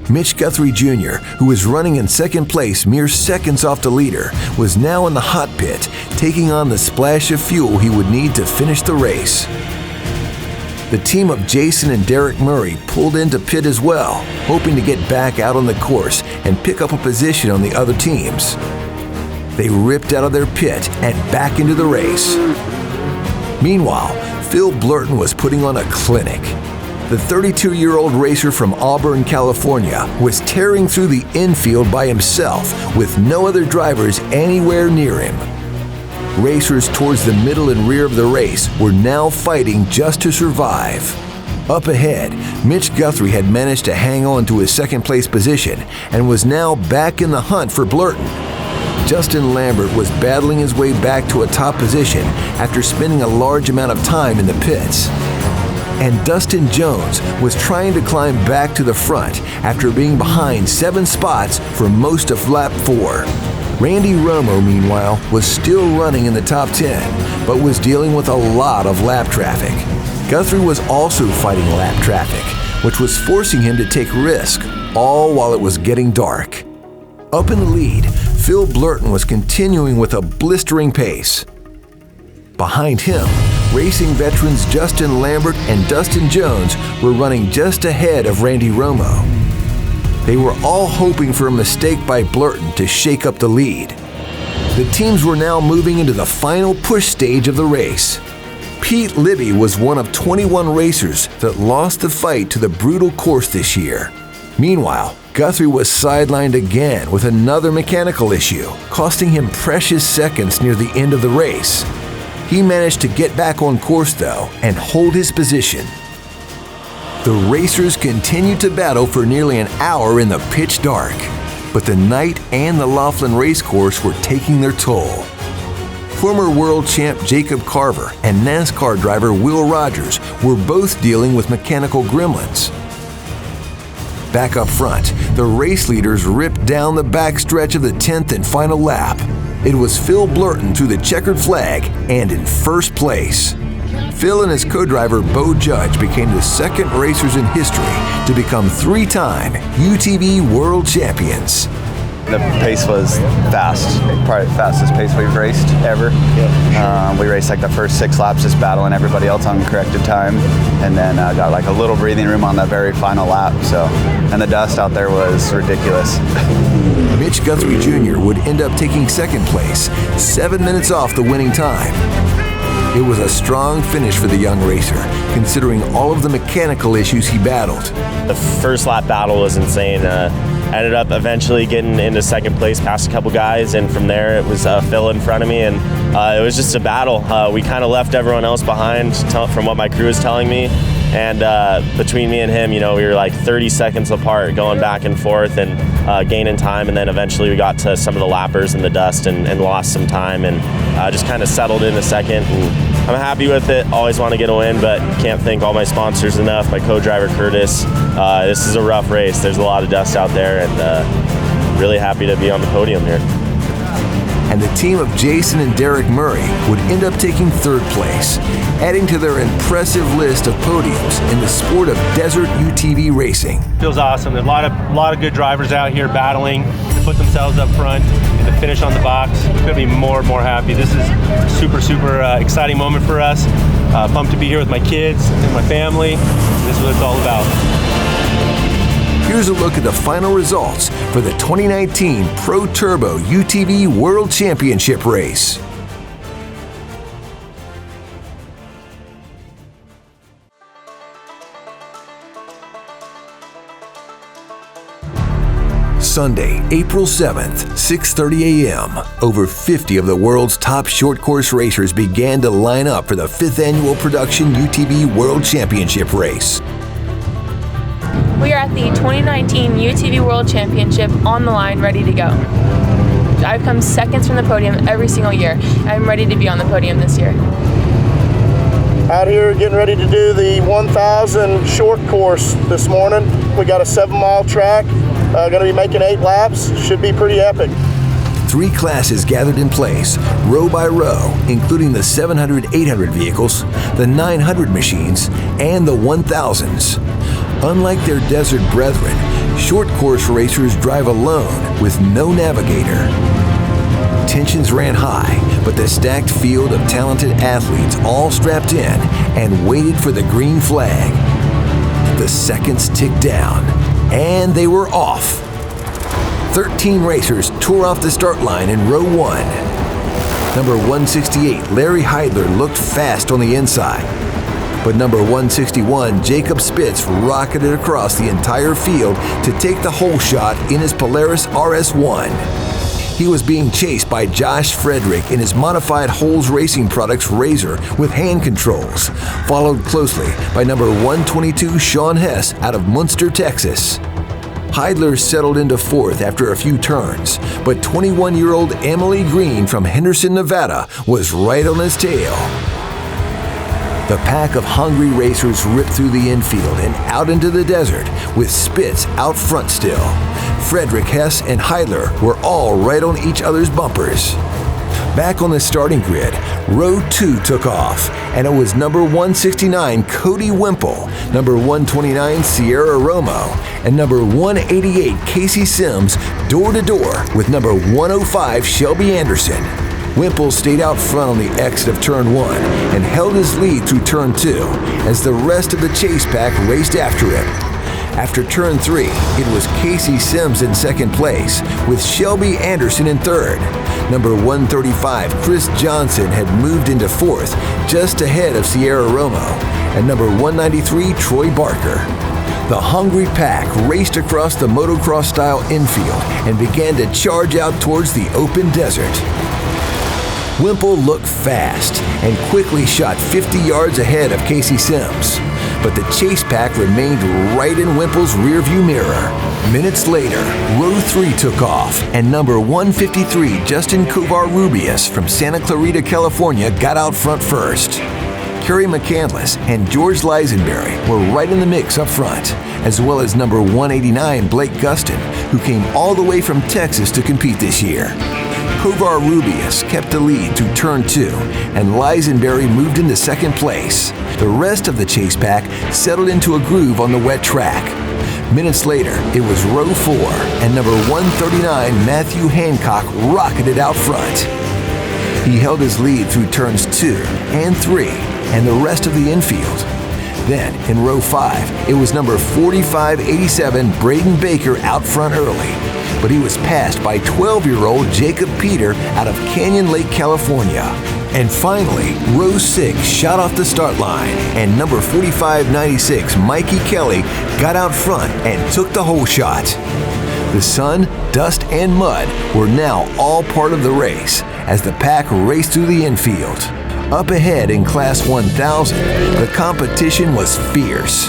S1: Mitch Guthrie Jr., who was running in second place mere seconds off the leader, was now in the hot pit, taking on the splash of fuel he would need to finish the race. The team of Jason and Derek Murray pulled into pit as well, hoping to get back out on the course and pick up a position on the other teams. They ripped out of their pit and back into the race. Meanwhile, Phil Blurton was putting on a clinic. The 32-year-old racer from Auburn, California, was tearing through the infield by himself with no other drivers anywhere near him. Racers towards the middle and rear of the race were now fighting just to survive. Up ahead, Mitch Guthrie had managed to hang on to his second-place position and was now back in the hunt for Blurton. Justin Lambert was battling his way back to a top position after spending a large amount of time in the pits. And Dustin Jones was trying to climb back to the front after being behind 7 spots for most of lap 4. Randy Romo, meanwhile, was still running in the top 10, but was dealing with a lot of lap traffic. Guthrie was also fighting lap traffic, which was forcing him to take risk, all while it was getting dark. Up in the lead, Phil Blurton was continuing with a blistering pace. Behind him, racing veterans Justin Lambert and Dustin Jones were running just ahead of Randy Romo. They were all hoping for a mistake by Blurton to shake up the lead. The teams were now moving into the final push stage of the race. Pete Libby was one of 21 racers that lost the fight to the brutal course this year. Meanwhile, Guthrie was sidelined again with another mechanical issue, costing him precious seconds near the end of the race. He managed to get back on course though and hold his position. The racers continued to battle for nearly an hour in the pitch dark, but the night and the Laughlin racecourse were taking their toll. Former world champ Jacob Carver and NASCAR driver Will Rogers were both dealing with mechanical gremlins. Back up front, the race leaders ripped down the backstretch of the 10th and final lap. It was Phil Blurton through the checkered flag and in first place. Phil and his co-driver Bo Judge became the second racers in history to become 3-time UTV World Champions.
S14: The pace was fast, probably the fastest pace we've raced ever. We raced like the first 6 laps just battling everybody else on corrected time, and then got like a little breathing room on that very final lap. And the dust out there was ridiculous.
S1: Mitch Guthrie Jr. would end up taking second place, 7 minutes off the winning time. It was a strong finish for the young racer, considering all of the mechanical issues he battled.
S15: The first lap battle was insane. Ended up eventually getting into second place past a couple guys, and from there it was Phil in front of me, and it was just a battle. We kind of left everyone else behind from what my crew was telling me, and between me and him, we were like 30 seconds apart going back and forth and gaining time, and then eventually we got to some of the lappers in the dust and lost some time, and just kind of settled in a second, and I'm happy with it. Always want to get a win, but can't thank all my sponsors enough. My co-driver Curtis. This is a rough race. There's a lot of dust out there, and really happy to be on the podium here.
S1: And the team of Jason and Derek Murray would end up taking third place, adding to their impressive list of podiums in the sport of desert UTV racing.
S16: Feels awesome. There's a lot of good drivers out here battling to put themselves up front and to finish on the box. Couldn't be more and more happy. This is a super exciting moment for us. Pumped to be here with my kids and my family. This is what it's all about.
S1: Here's a look at the final results for the 2019 Pro Turbo UTV World Championship race. Sunday, April 7th, 6:30 a.m., over 50 of the world's top short course racers began to line up for the 5th annual Production UTV World Championship race.
S17: We are at the 2019 UTV World Championship on the line, ready to go. I've come seconds from the podium every single year. I'm ready to be on the podium this year.
S18: Out here getting ready to do the 1,000 short course this morning. We got a 7-mile track, going to be making 8 laps. Should be pretty epic.
S1: 3 classes gathered in place, row by row, including the 700-800 vehicles, the 900 machines, and the 1000s. Unlike their desert brethren, short course racers drive alone with no navigator. Tensions ran high, but the stacked field of talented athletes all strapped in and waited for the green flag. The seconds ticked down, and they were off. 13 racers tore off the start line in row 1. Number 168, Larry Heidler, looked fast on the inside. But number 161, Jacob Spitz, rocketed across the entire field to take the hole shot in his Polaris RS1. He was being chased by Josh Frederick in his modified Holes Racing Products Razor with hand controls, followed closely by number 122, Sean Hess, out of Munster, Texas. Heidler settled into 4th after a few turns, but 21-year-old Emily Green from Henderson, Nevada, was right on his tail. The pack of hungry racers ripped through the infield and out into the desert, with Spitz out front still. Frederick, Hess, and Heidler were all right on each other's bumpers. Back on the starting grid, row 2 took off, and it was number 169, Cody Wimple, number 129, Sierra Romo, and number 188, Casey Sims, door-to-door with number 105, Shelby Anderson. Wimple stayed out front on the exit of turn 1 and held his lead through turn 2 as the rest of the chase pack raced after him. After turn 3, it was Casey Sims in 2nd place, with Shelby Anderson in 3rd. Number 135, Chris Johnson, had moved into 4th, just ahead of Sierra Romo, and number 193, Troy Barker. The hungry pack raced across the motocross-style infield and began to charge out towards the open desert. Wimple looked fast and quickly shot 50 yards ahead of Casey Sims, but the chase pack remained right in Wimple's rearview mirror. Minutes later, row 3 took off, and number 153, Justin Covarrubias from Santa Clarita, California, got out front first. Kerry McCandless and George Lisenberry were right in the mix up front, as well as number 189, Blake Gustin, who came all the way from Texas to compete this year. Covarrubias kept the lead through turn 2, and Lisenberry moved into 2nd place. The rest of the chase pack settled into a groove on the wet track. Minutes later, it was row 4, and number 139, Matthew Hancock, rocketed out front. He held his lead through turns 2 and 3 and the rest of the infield. Then, in row 5, it was number 4587, Braden Baker, out front early, but he was passed by 12-year-old Jacob Peter out of Canyon Lake, California. And finally, row 6 shot off the start line, and number 4596, Mikey Kelly, got out front and took the hole shot. The sun, dust, and mud were now all part of the race as the pack raced through the infield. Up ahead in Class 1000, the competition was fierce.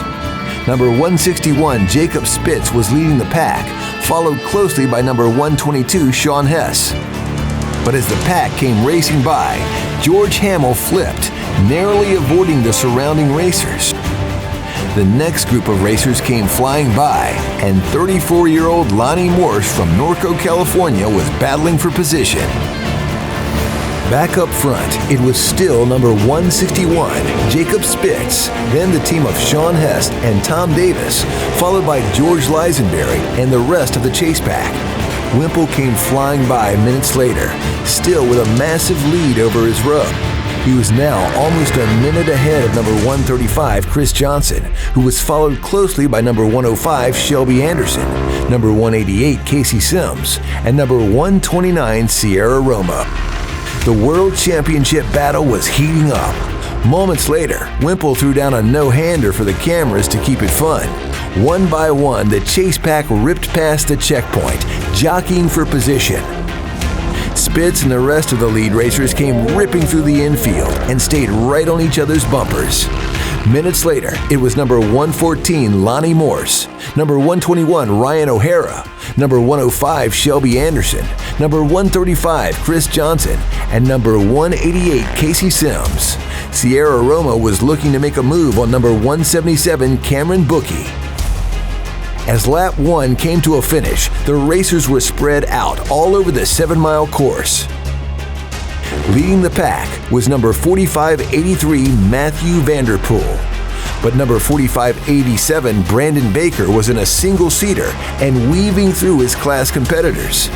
S1: Number 161, Jacob Spitz, was leading the pack, followed closely by number 122, Sean Hess. But as the pack came racing by, George Hamill flipped, narrowly avoiding the surrounding racers. The next group of racers came flying by, and 34-year-old Lonnie Morse from Norco, California, was battling for position. Back up front, it was still number 161, Jacob Spitz, then the team of Sean Hess and Tom Davis, followed by George Lisenberry and the rest of the chase pack. Wimple came flying by minutes later, still with a massive lead over his row. He was now almost a minute ahead of number 135, Chris Johnson, who was followed closely by number 105, Shelby Anderson, number 188, Casey Sims, and number 129, Sierra Romo. The World Championship battle was heating up. Moments later, Wimple threw down a no-hander for the cameras to keep it fun. One by one, the chase pack ripped past the checkpoint, jockeying for position. Spitz and the rest of the lead racers came ripping through the infield and stayed right on each other's bumpers. Minutes later, it was number 114, Lonnie Morse, number 121, Ryan O'Hara, number 105, Shelby Anderson, number 135, Chris Johnson, and number 188, Casey Sims. Sierra Romo was looking to make a move on number 177, Cameron Bookie. As lap 1 came to a finish, the racers were spread out all over the 7-mile course. Leading the pack was number 4583 Matthew Vanderpool, but number 4587 Brandon Baker was in a single-seater and weaving through his class competitors.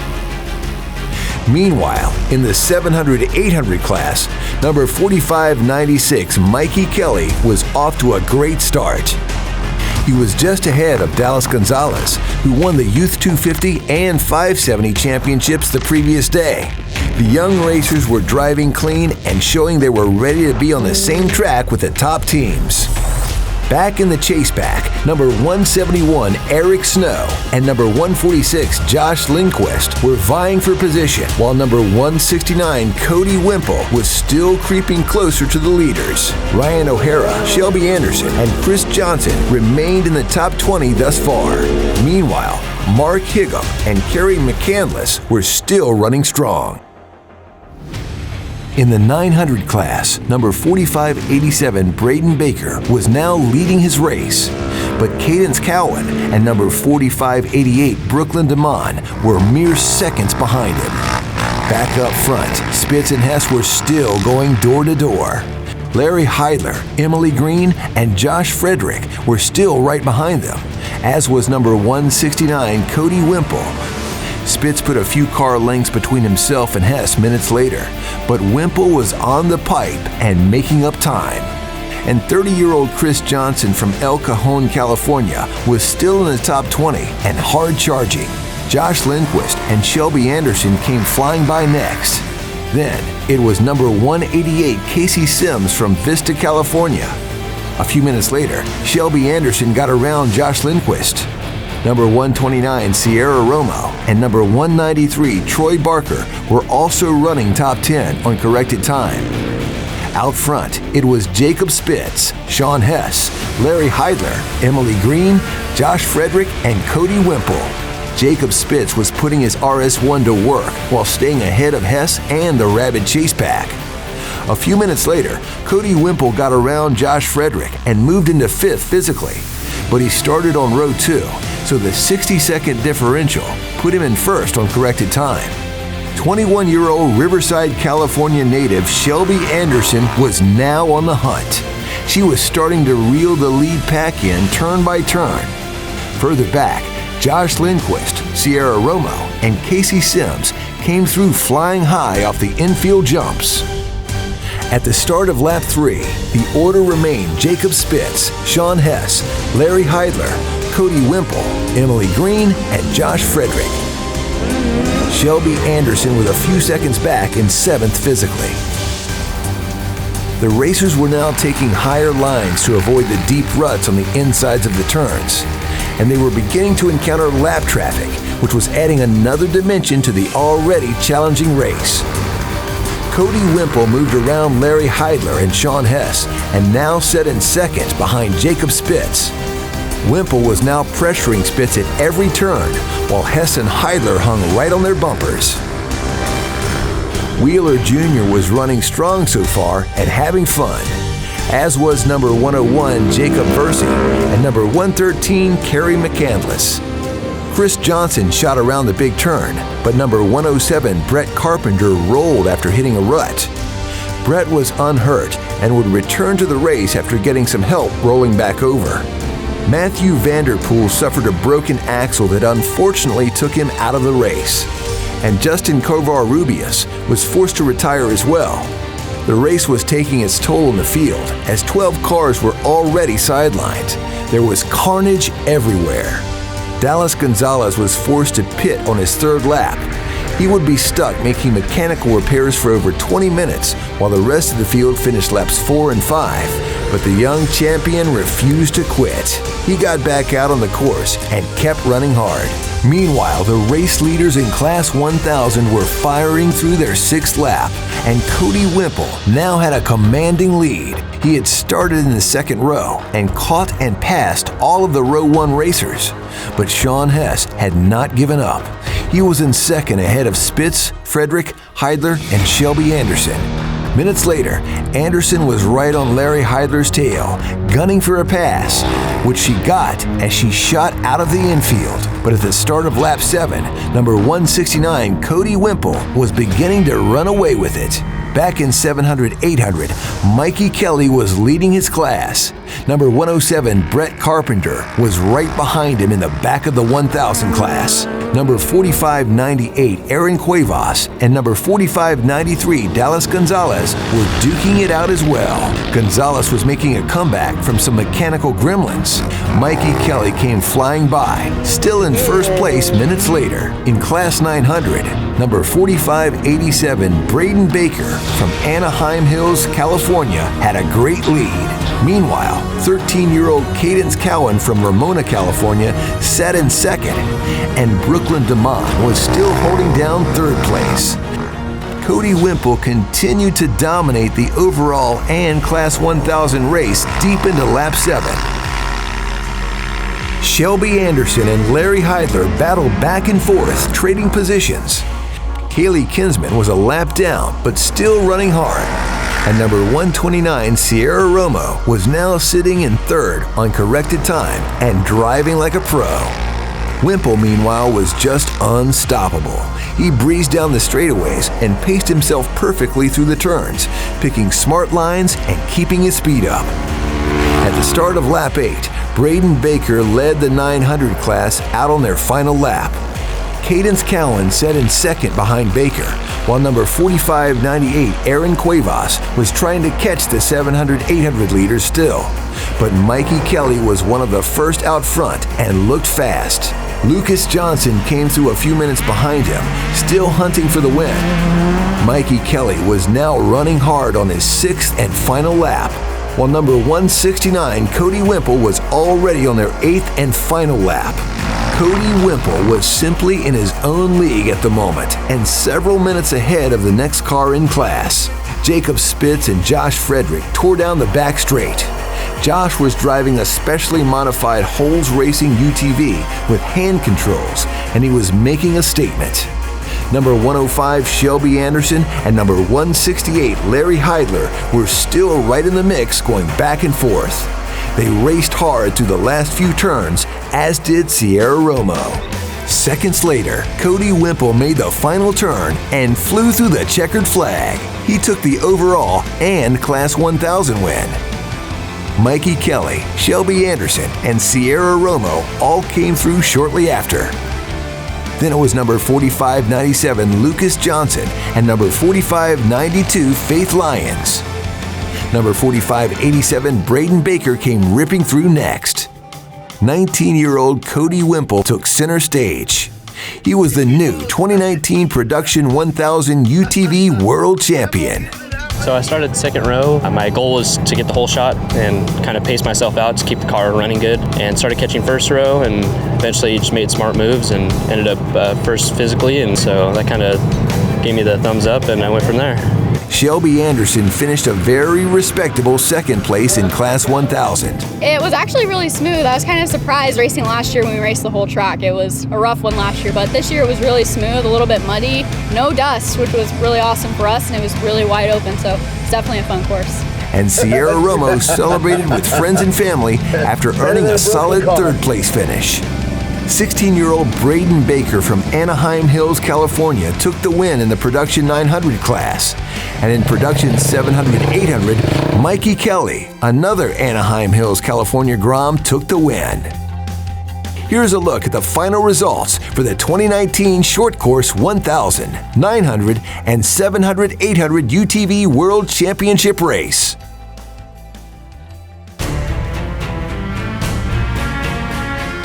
S1: Meanwhile, in the 700-800 class, number 4596 Mikey Kelly was off to a great start. He was just ahead of Dallas Gonzalez, who won the Youth 250 and 570 championships the previous day. The young racers were driving clean and showing they were ready to be on the same track with the top teams. Back in the chase pack, number 171 Eric Snow and number 146 Josh Lindquist were vying for position, while number 169 Cody Wimple was still creeping closer to the leaders. Ryan O'Hara, Shelby Anderson, and Chris Johnson remained in the top 20 thus far. Meanwhile, Mark Higgum and Kerry McCandless were still running strong. In the 900 class, number 4587 Braden Baker was now leading his race, but Cadence Cowan and number 4588 Brooklyn DeMond were mere seconds behind him. Back up front, Spitz and Hess were still going door to door. Larry Heidler, Emily Green, and Josh Frederick were still right behind them, as was number 169 Cody Wimple. Spitz put a few car lengths between himself and Hess minutes later, but Wimple was on the pipe and making up time. And 30-year-old Chris Johnson from El Cajon, California was still in the top 20 and hard charging. Josh Lindquist and Shelby Anderson came flying by next. Then it was number 188 Casey Sims from Vista, California. A few minutes later, Shelby Anderson got around Josh Lindquist. Number 129 Sierra Romo and number 193 Troy Barker were also running top 10 on corrected time. Out front, it was Jacob Spitz, Sean Hess, Larry Heidler, Emily Green, Josh Frederick, and Cody Wimple. Jacob Spitz was putting his RS1 to work while staying ahead of Hess and the Rabid Chase Pack. A few minutes later, Cody Wimple got around Josh Frederick and moved into 5th physically, but he started on row 2, so the 60-second differential put him in 1st on corrected time. 21-year-old Riverside, California native Shelby Anderson was now on the hunt. She was starting to reel the lead pack in turn by turn. Further back, Josh Lindquist, Sierra Romo, and Casey Sims came through flying high off the infield jumps. At the start of lap 3, the order remained Jacob Spitz, Sean Hess, Larry Heidler, Cody Wimple, Emily Green, and Josh Frederick. Shelby Anderson was a few seconds back in 7th physically. The racers were now taking higher lines to avoid the deep ruts on the insides of the turns, and they were beginning to encounter lap traffic, which was adding another dimension to the already challenging race. Cody Wimple moved around Larry Heidler and Sean Hess and now set in 2nd behind Jacob Spitz. Wimple was now pressuring Spitz at every turn, while Hess and Heidler hung right on their bumpers. Wheeler Jr. was running strong so far and having fun, as was number 101 Jacob Versey and number 113 Kerry McCandless. Chris Johnson shot around the big turn, but number 107 Brett Carpenter rolled after hitting a rut. Brett was unhurt and would return to the race after getting some help rolling back over. Matthew Vanderpool suffered a broken axle that unfortunately took him out of the race, and Justin Covar-Rubius was forced to retire as well. The race was taking its toll in the field, as 12 cars were already sidelined. There was carnage everywhere. Dallas Gonzalez was forced to pit on his 3rd lap. He would be stuck making mechanical repairs for over 20 minutes while the rest of the field finished laps 4 and 5, but the young champion refused to quit. He got back out on the course and kept running hard. Meanwhile, the race leaders in Class 1000 were firing through their 6th lap, and Cody Wimple now had a commanding lead. He had started in the 2nd row and caught and passed all of the row 1 racers. But Sean Hess had not given up. He was in 2nd ahead of Spitz, Frederick, Heidler, and Shelby Anderson. Minutes later, Anderson was right on Larry Heidler's tail, gunning for a pass, which she got as she shot out of the infield. But at the start of lap 7, number 169, Cody Wimple, was beginning to run away with it. Back in 700-800, Mikey Kelly was leading his class. Number 107, Brett Carpenter, was right behind him in the back of the 1000 class. Number 4598, Aaron Cuevas, and number 4593, Dallas Gonzalez, were duking it out as well. Gonzalez was making a comeback from some mechanical gremlins. Mikey Kelly came flying by, still in first place minutes later. In Class 900, number 4587, Braden Baker from Anaheim Hills, California, had a great lead. Meanwhile, 13-year-old Cadence Cowan from Ramona, California, sat in second, and Brooklyn DeMond was still holding down third place. Cody Wimple continued to dominate the overall and Class 1000 race deep into lap 7. Shelby Anderson and Larry Heidler battled back and forth, trading positions. Kaylee Kinsman was a lap down, but still running hard. And number 129, Sierra Romo, was now sitting in third on corrected time and driving like a pro. Wimple, meanwhile, was just unstoppable. He breezed down the straightaways and paced himself perfectly through the turns, picking smart lines and keeping his speed up. At the start of lap 8, Braden Baker led the 900 class out on their final lap. Cadence Cowan sat in second behind Baker, while number 4598, Aaron Cuevas, was trying to catch the 700-800 leaders still. But Mikey Kelly was one of the first out front and looked fast. Lucas Johnson came through a few minutes behind him, still hunting for the win. Mikey Kelly was now running hard on his 6th and final lap, while number 169, Cody Wimple, was already on their 8th and final lap. Cody Wimple was simply in his own league at the moment and several minutes ahead of the next car in class. Jacob Spitz and Josh Frederick tore down the back straight. Josh was driving a specially modified Holes Racing UTV with hand controls, and he was making a statement. Number 105, Shelby Anderson, and number 168, Larry Heidler, were still right in the mix, going back and forth. They raced hard through the last few turns, as did Sierra Romo. Seconds later, Cody Wimple made the final turn and flew through the checkered flag. He took the overall and Class 1000 win. Mikey Kelly, Shelby Anderson, and Sierra Romo all came through shortly after. Then it was number 4597, Lucas Johnson, and number 4592, Faith Lyons. Number 4587, Braden Baker, came ripping through next. 19-year-old Cody Wimple took center stage. He was the new 2019 Production 1000 UTV World Champion.
S19: So I started second row. My goal was to get the whole shot and kind of pace myself out to keep the car running good, and started catching first row, and eventually just made smart moves and ended up first physically, and so that kind of gave me the thumbs up, and I went from there.
S1: Shelby Anderson finished a very respectable second place in Class 1000.
S7: It was actually really smooth. I was kind of surprised racing last year when we raced the whole track. It was a rough one last year, but this year it was really smooth, a little bit muddy, no dust, which was really awesome for us, and it was really wide open, so it's definitely a fun course.
S1: And Sierra Romo celebrated with friends and family after earning a solid third place finish. 16-year-old Braden Baker from Anaheim Hills, California, took the win in the Production 900 class. And in Production 700-800, Mikey Kelly, another Anaheim Hills, California Grom, took the win. Here's a look at the final results for the 2019 Short Course 1000, 900, and 700-800 UTV World Championship race.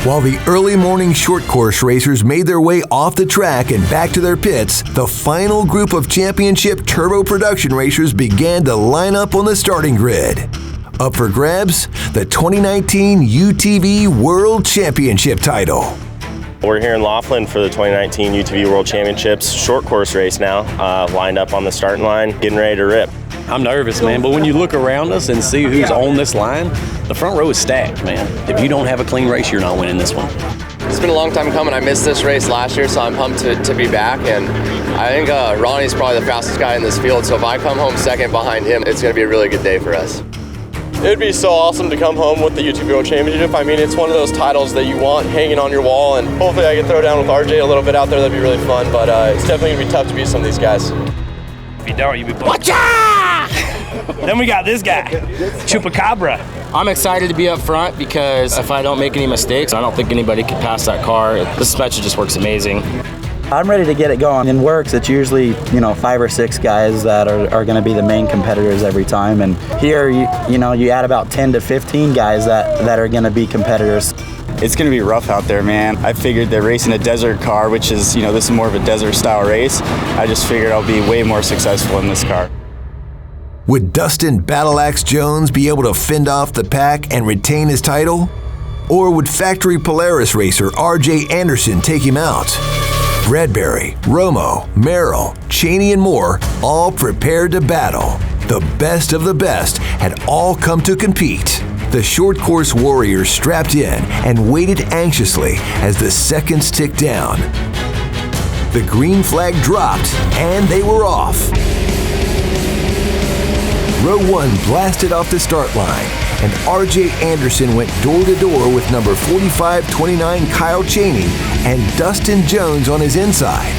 S1: While the early morning short course racers made their way off the track and back to their pits, the final group of championship turbo production racers began to line up on the starting grid. Up for grabs, the 2019 UTV World Championship title.
S15: We're here in Laughlin for the 2019 UTV World Championships short course race now, lined up on the starting line, getting ready to rip.
S10: I'm nervous, man, but when you look around us and see who's on this line, the front row is stacked, man. If you don't have a clean race, you're not winning this one.
S20: It's been a long time coming. I missed this race last year, so I'm pumped to be back. And I think Ronnie's probably the fastest guy in this field, so if I come home second behind him, it's going to be a really good day for us.
S8: It'd be so awesome to come home with the UTV World Championship. I mean, it's one of those titles that you want hanging on your wall, and hopefully I can throw down with RJ a little bit out there. That'd be really fun, but it's definitely going to be tough to beat some of these guys.
S21: If you don't, you'll be watch out! Then we got this guy, Chupacabra.
S13: I'm excited to be up front because if I don't make any mistakes, I don't think anybody could pass that car. The suspension just works amazing.
S22: I'm ready to get it going. In works, it's usually 5 or 6 guys that are going to be the main competitors every time, and here you add about 10 to 15 guys that are going to be competitors.
S23: It's going to be rough out there, man. I figured that racing a desert car, which is this is more of a desert style race, I just figured I'll be way more successful in this car.
S1: Would Dustin Battle Axe Jones be able to fend off the pack and retain his title? Or would factory Polaris racer RJ Anderson take him out? Bradbury, Romo, Merrill, Cheney, and more all prepared to battle. The best of the best had all come to compete. The short course warriors strapped in and waited anxiously as the seconds ticked down. The green flag dropped and they were off. Row 1 blasted off the start line, and RJ Anderson went door to door with number 4529 Kyle Cheney and Dustin Jones on his inside.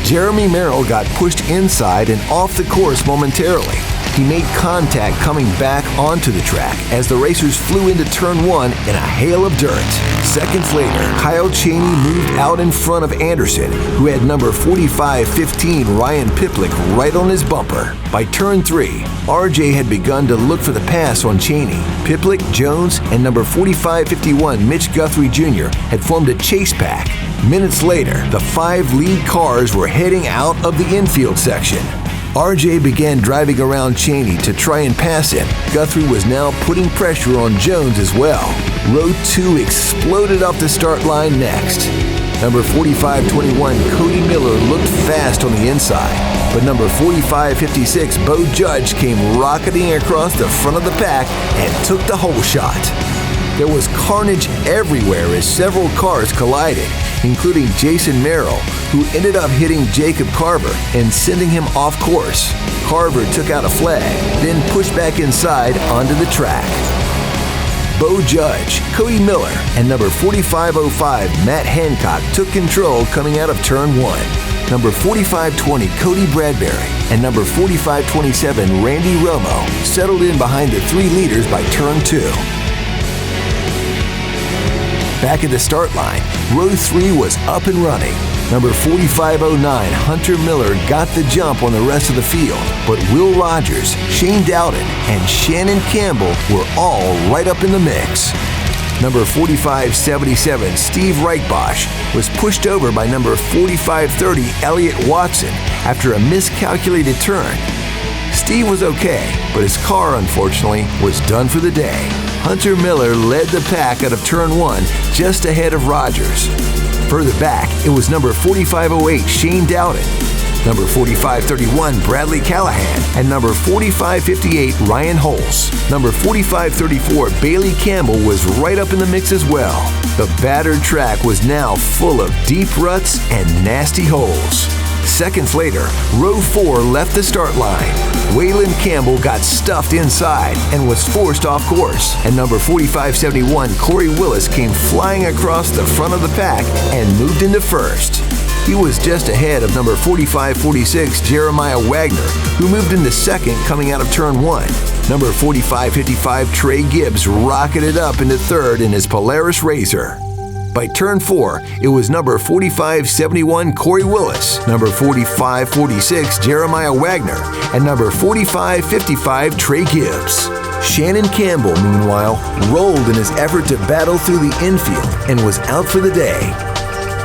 S1: Jeremy Merrill got pushed inside and off the course momentarily. He made contact coming back onto the track as the racers flew into turn 1 in a hail of dirt. Seconds later, Kyle Cheney moved out in front of Anderson, who had number 4515 Ryan Piplick right on his bumper. By turn 3, RJ had begun to look for the pass on Cheney. Piplick, Jones, and number 4551 Mitch Guthrie Jr. had formed a chase pack. Minutes later, the 5 lead cars were heading out of the infield section. RJ began driving around Cheney to try and pass him. Guthrie was now putting pressure on Jones as well. Row 2 exploded off the start line next. Number 4521 Cody Miller looked fast on the inside, but number 4556 Bo Judge came rocketing across the front of the pack and took the whole shot. There was carnage everywhere as several cars collided, including Jason Merrill, who ended up hitting Jacob Carver and sending him off course. Carver took out a flag, then pushed back inside onto the track. Bo Judge, Cody Miller, and number 4505 Matt Hancock took control coming out of turn 1. Number 4520 Cody Bradbury and number 4527 Randy Romo settled in behind the 3 leaders by turn 2. Back at the start line, row 3 was up and running. Number 4509 Hunter Miller got the jump on the rest of the field, but Will Rogers, Shane Dowden, and Shannon Campbell were all right up in the mix. Number 4577 Steve Reichbosch was pushed over by number 4530 Elliott Watson after a miscalculated turn. Steve was okay, but his car, unfortunately, was done for the day. Hunter Miller led the pack out of turn 1 just ahead of Rogers. Further back, it was number 4508 Shane Dowden, number 4531 Bradley Callahan, and number 4558 Ryan Holz. Number 4534 Bailey Campbell was right up in the mix as well. The battered track was now full of deep ruts and nasty holes. Seconds later, row 4 left the start line. Waylon Campbell got stuffed inside and was forced off course. And number 4571 Corey Willis came flying across the front of the pack and moved into first. He was just ahead of number 4546 Jeremiah Wagner, who moved into second coming out of turn 1. Number 4555 Trey Gibbs rocketed up into third in his Polaris RZR. By turn 4, it was number 4571 Corey Willis, number 4546 Jeremiah Wagner, and number 4555 Trey Gibbs. Shannon Campbell, meanwhile, rolled in his effort to battle through the infield and was out for the day.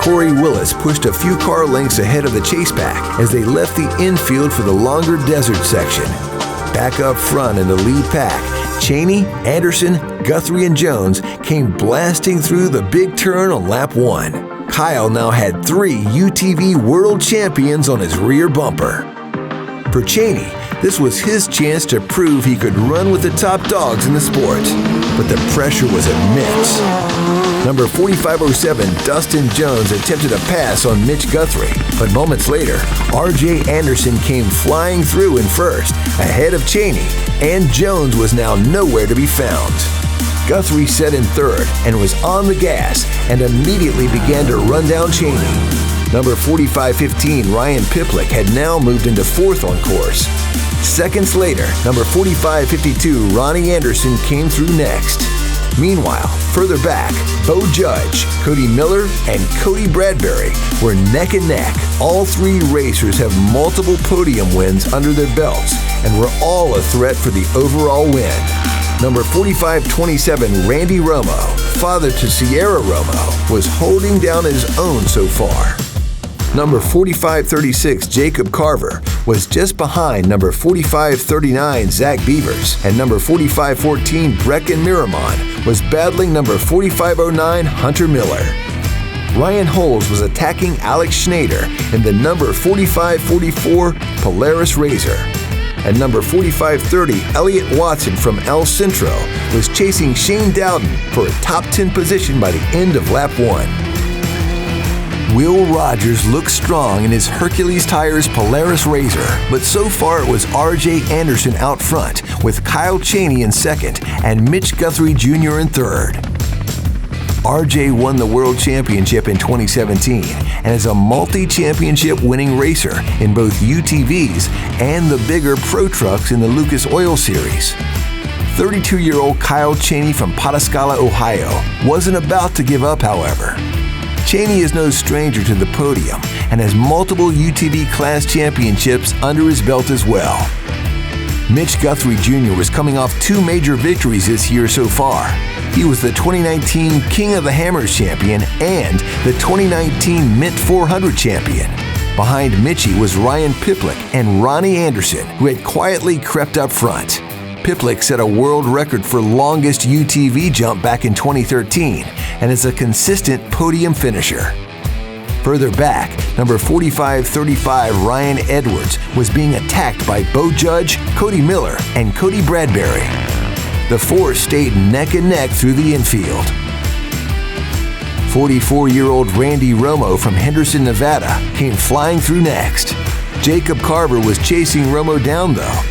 S1: Corey Willis pushed a few car lengths ahead of the chase pack as they left the infield for the longer desert section. Back up front in the lead pack, Cheney, Anderson, Guthrie, and Jones came blasting through the big turn on lap 1. Kyle now had 3 UTV World Champions on his rear bumper. For Cheney, this was his chance to prove he could run with the top dogs in the sport. but the pressure was immense. Number 4507, Dustin Jones, attempted a pass on Mitch Guthrie, but moments later, R.J. Anderson came flying through in first, ahead of Cheney, and Jones was now nowhere to be found. Guthrie set in third and was on the gas and immediately began to run down Cheney. Number 4515, Ryan Piplick, had now moved into fourth on course. Seconds later, number 4552, Ronnie Anderson, came through next. Meanwhile, further back, Bo Judge, Cody Miller, and Cody Bradbury were neck and neck. All three racers have multiple podium wins under their belts and were all a threat for the overall win. Number 4527, Randy Romo, father to Sierra Romo, was holding down his own so far. Number 4536, Jacob Carver, was just behind number 4539, Zach Beavers, and number 4514, Brecken Miramon, was battling number 4509, Hunter Miller. Ryan Holes was attacking Alex Schneider in the number 4544 Polaris RZR. And number 4530, Elliott Watson from El Centro, was chasing Shane Dowden for a top 10 position by the end of lap 1. Will Rogers looked strong in his Hercules Tires Polaris RZR, but so far it was R.J. Anderson out front, with Kyle Cheney in second and Mitch Guthrie Jr. in third. R.J. won the World Championship in 2017 and is a multi-championship winning racer in both UTVs and the bigger Pro Trucks in the Lucas Oil Series. 32-year-old Kyle Cheney from Pataskala, Ohio, wasn't about to give up, however. Cheney is no stranger to the podium and has multiple UTV class championships under his belt as well. Mitch Guthrie Jr. was coming off 2 major victories this year so far. He was the 2019 King of the Hammers champion and the 2019 Mint 400 champion. Behind Mitchie was Ryan Piplick and Ronnie Anderson, who had quietly crept up front. Piplick set a world record for longest UTV jump back in 2013 and is a consistent podium finisher. Further back, number 4535 Ryan Edwards was being attacked by Bo Judge, Cody Miller, and Cody Bradbury. The four stayed neck and neck through the infield. 44-year-old Randy Romo from Henderson, Nevada, came flying through next. Jacob Carver was chasing Romo down though.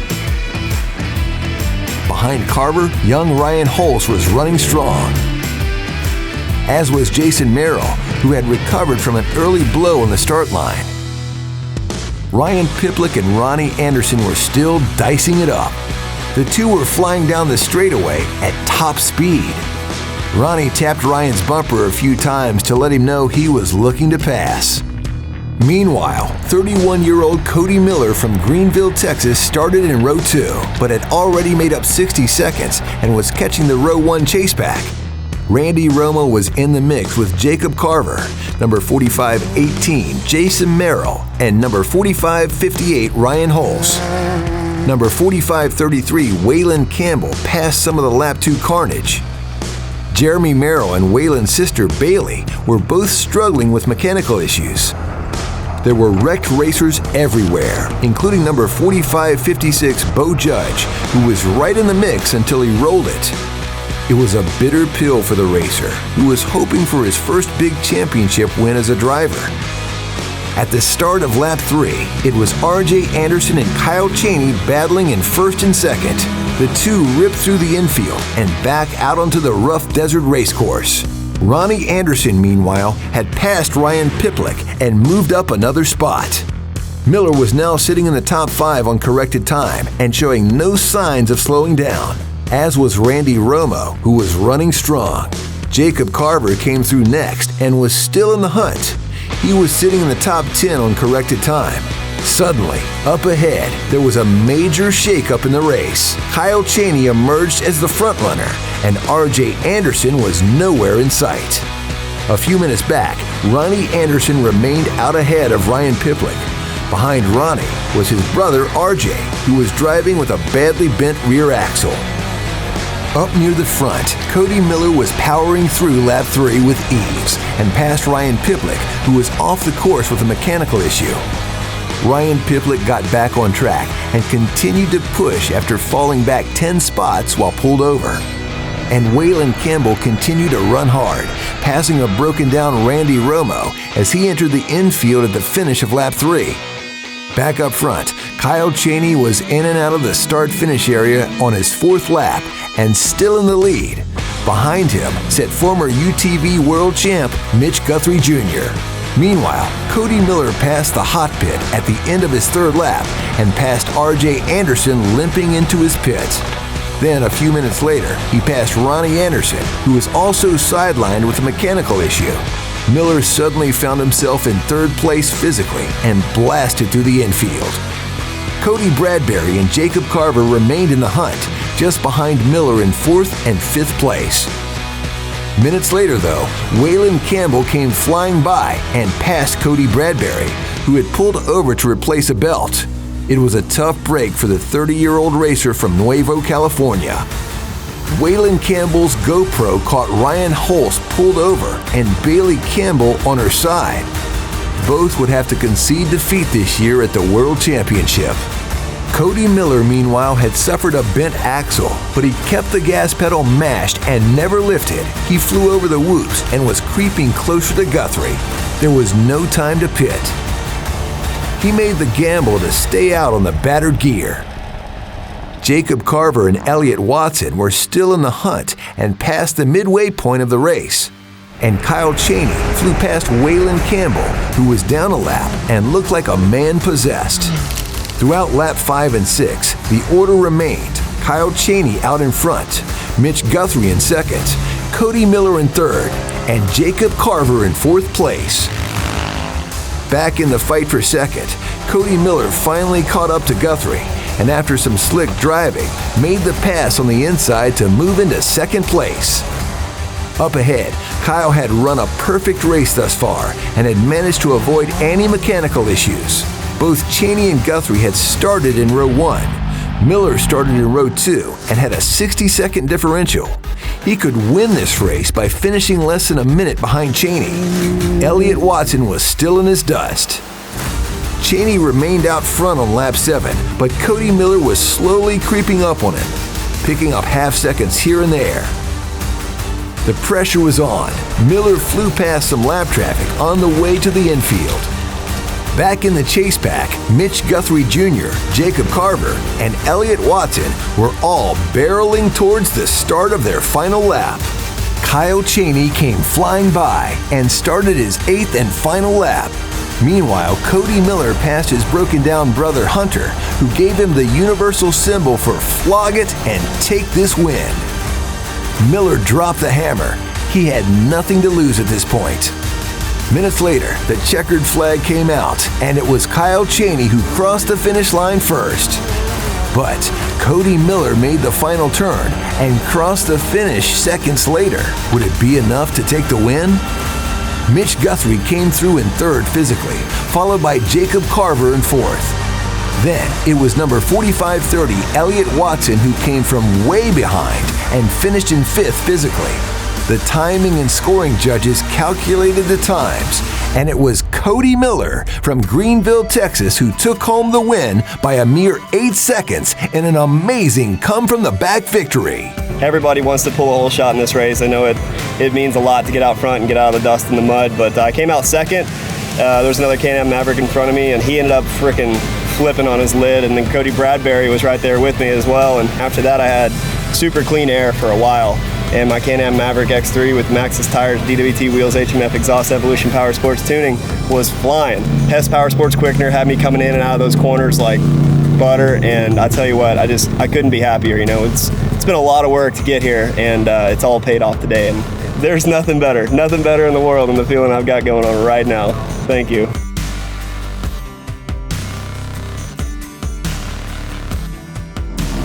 S1: Behind Carver, young Ryan Holtz was running strong, as was Jason Merrill, who had recovered from an early blow on the start line. Ryan Piplick and Ronnie Anderson were still dicing it up. The two were flying down the straightaway at top speed. Ronnie tapped Ryan's bumper a few times to let him know he was looking to pass. Meanwhile, 31-year-old Cody Miller from Greenville, Texas started in row 2, but had already made up 60 seconds and was catching the row 1 chaseback. Randy Romo was in the mix with Jacob Carver, number 4518 Jason Merrill, and number 4558 Ryan Holtz. Number 4533 Waylon Campbell passed some of the lap 2 carnage. Jeremy Merrill and Waylon's sister Bailey were both struggling with mechanical issues. There were wrecked racers everywhere, including number 4556 Bo Judge, who was right in the mix until he rolled it. It was a bitter pill for the racer, who was hoping for his first big championship win as a driver. At the start of lap 3, it was R.J. Anderson and Kyle Cheney battling in first and second. The two ripped through the infield and back out onto the rough desert racecourse. Ronnie Anderson, meanwhile, had passed Ryan Piplick and moved up another spot. Miller was now sitting in the top 5 on corrected time and showing no signs of slowing down, as was Randy Romo, who was running strong. Jacob Carver came through next and was still in the hunt. He was sitting in the top 10 on corrected time. Suddenly, up ahead, there was a major shakeup in the race. Kyle Cheney emerged as the frontrunner, and R.J. Anderson was nowhere in sight. A few minutes back, Ronnie Anderson remained out ahead of Ryan Piplick. Behind Ronnie was his brother R.J., who was driving with a badly bent rear axle. Up near the front, Cody Miller was powering through lap 3 with ease and passed Ryan Piplick, who was off the course with a mechanical issue. Ryan Piplick got back on track and continued to push after falling back 10 spots while pulled over. and Waylon Campbell continued to run hard, passing a broken-down Randy Romo as he entered the infield at the finish of lap 3. Back up front, Kyle Cheney was in and out of the start-finish area on his 4th lap and still in the lead. Behind him sat former UTV world champ Mitch Guthrie Jr. Meanwhile, Cody Miller passed the hot pit at the end of his 3rd lap and passed RJ Anderson limping into his pit. Then, a few minutes later, he passed Ronnie Anderson, who was also sidelined with a mechanical issue. Miller suddenly found himself in 3rd place physically and blasted through the infield. Cody Bradbury and Jacob Carver remained in the hunt, just behind Miller in 4th and 5th place. Minutes later, though, Waylon Campbell came flying by and passed Cody Bradbury, who had pulled over to replace a belt. It was a tough break for the 30-year-old racer from Nuevo, California. Waylon Campbell's GoPro caught Ryan Holst pulled over and Bailey Campbell on her side. Both would have to concede defeat this year at the World Championship. Cody Miller, meanwhile, had suffered a bent axle, but he kept the gas pedal mashed and never lifted. He flew over the whoops and was creeping closer to Guthrie. There was no time to pit. He made the gamble to stay out on the battered gear. Jacob Carver and Elliott Watson were still in the hunt and passed the midway point of the race. And Kyle Cheney flew past Waylon Campbell, who was down a lap and looked like a man possessed. Throughout lap 5 and 6, the order remained: Kyle Cheney out in front, Mitch Guthrie in 2nd, Cody Miller in 3rd, and Jacob Carver in 4th place. Back in the fight for 2nd, Cody Miller finally caught up to Guthrie, and after some slick driving, made the pass on the inside to move into 2nd place. Up ahead, Kyle had run a perfect race thus far and had managed to avoid any mechanical issues. Both Cheney and Guthrie had started in row 1. Miller started in row 2 and had a 60-second differential. He could win this race by finishing less than a minute behind Cheney. Elliott Watson was still in his dust. Cheney remained out front on lap 7, but Cody Miller was slowly creeping up on him, picking up half seconds here and there. The pressure was on. Miller flew past some lap traffic on the way to the infield. Back in the chase pack, Mitch Guthrie Jr., Jacob Carver, and Elliott Watson were all barreling towards the start of their final lap. Kyle Cheney came flying by and started his 8th and final lap. Meanwhile, Cody Miller passed his broken-down brother Hunter, who gave him the universal symbol for flog it and take this win. Miller dropped the hammer. He had nothing to lose at this point. Minutes later, the checkered flag came out, and it was Kyle Cheney who crossed the finish line first. But Cody Miller made the final turn and crossed the finish seconds later. Would it be enough to take the win? Mitch Guthrie came through in 3rd physically, followed by Jacob Carver in 4th. Then it was number 4530 Elliott Watson who came from way behind and finished in 5th physically. The timing and scoring judges calculated the times, and it was Cody Miller from Greenville, Texas, who took home the win by a mere 8 seconds in an amazing come-from-the-back victory.
S2: Everybody wants to pull a whole shot in this race. I know it means a lot to get out front and get out of the dust and the mud, but I came out 2nd. There was another Can-Am Maverick in front of me, and he ended up frickin' flipping on his lid, and then Cody Bradbury was right there with me as well, and after that I had super clean air for a while. And my Can-Am Maverick X3 with Maxxis tires, DWT wheels, HMF exhaust, Evolution Power Sports tuning was flying. Hess Power Sports Quickener had me coming in and out of those corners like butter, and I tell you what, I couldn't be happier. You know, it's been a lot of work to get here, and it's all paid off today. And there's nothing better in the world than the feeling I've got going on right now. Thank you.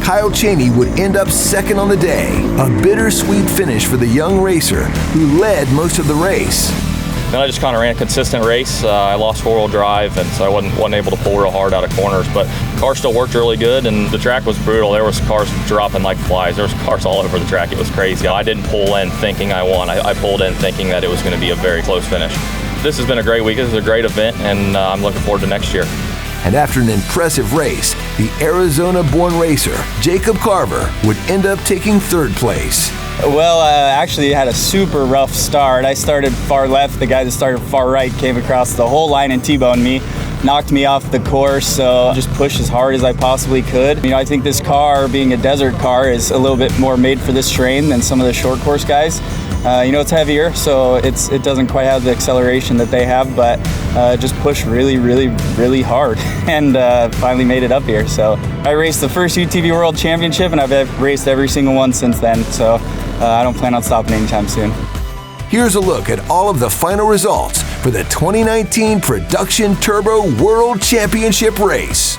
S1: Kyle Cheney would end up 2nd on the day, a bittersweet finish for the young racer who led most of the race.
S3: Then I just kind of ran a consistent race. I lost 4-wheel drive, and so I wasn't able to pull real hard out of corners, but the car still worked really good, and the track was brutal. There was cars dropping like flies. There was cars all over the track. It was crazy. I didn't pull in thinking I won. I pulled in thinking that it was going to be a very close finish. This has been a great week. This is a great event, and I'm looking forward to next year.
S1: And after an impressive race, the Arizona-born racer, Jacob Carver, would end up taking third place.
S23: Well, actually had a super rough start. I started far left. The guy that started far right came across the whole line and T-boned me, knocked me off the course, so just pushed as hard as I possibly could. I think this car, being a desert car, is a little bit more made for this terrain than some of the short course guys. It's heavier, so it doesn't quite have the acceleration that they have, but just pushed really, really, really hard and finally made it up here. So I raced the first UTV World Championship, and I've raced every single one since then, so I don't plan on stopping anytime soon.
S1: Here's a look at all of the final results for the 2019 Production Turbo World Championship race.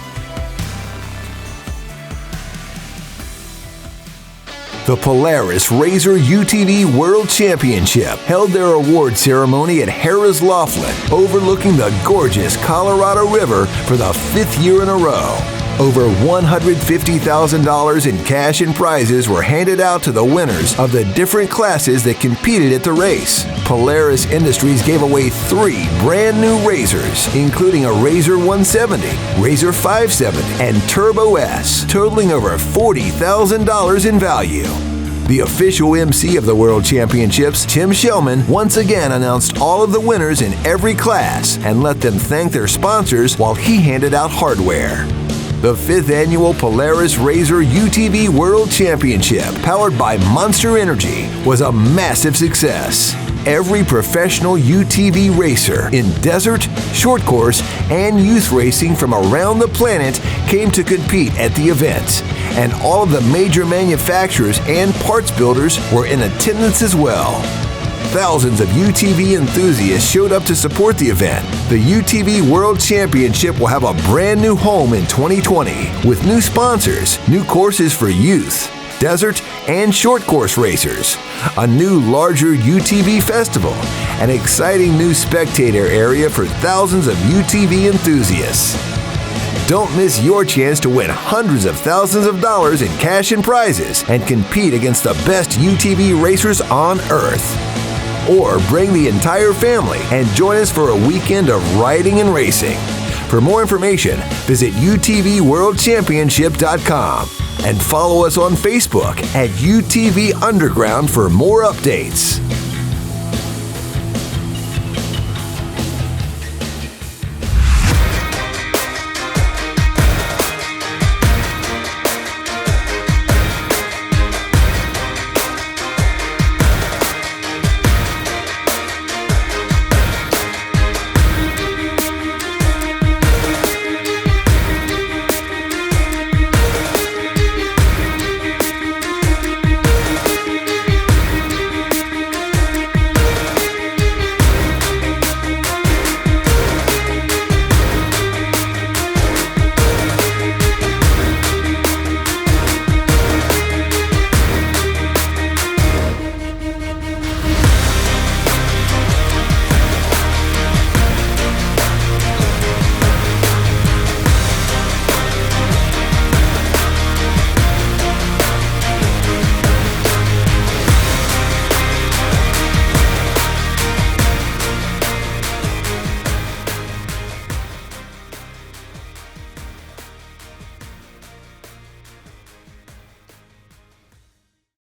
S1: The Polaris RZR UTV World Championship held their award ceremony at Harrah's Laughlin, overlooking the gorgeous Colorado River for the 5th year in a row. Over $150,000 in cash and prizes were handed out to the winners of the different classes that competed at the race. Polaris Industries gave away 3 brand new RZRs, including a RZR 170, RZR 570, and Turbo S, totaling over $40,000 in value. The official MC of the World Championships, Tim Shellman, once again announced all of the winners in every class and let them thank their sponsors while he handed out hardware. The 5th annual Polaris RZR UTV World Championship, powered by Monster Energy, was a massive success. Every professional UTV racer in desert, short course, and youth racing from around the planet came to compete at the event. And all of the major manufacturers and parts builders were in attendance as well. Thousands of UTV enthusiasts showed up to support the event. The UTV World Championship will have a brand new home in 2020 with new sponsors, new courses for youth, desert, and short course racers, a new larger UTV festival, an exciting new spectator area for thousands of UTV enthusiasts. Don't miss your chance to win hundreds of thousands of dollars in cash and prizes and compete against the best UTV racers on Earth. Or bring the entire family and join us for a weekend of riding and racing. For more information, visit UTVUnderground.com and follow us on Facebook at UTV Underground for more updates.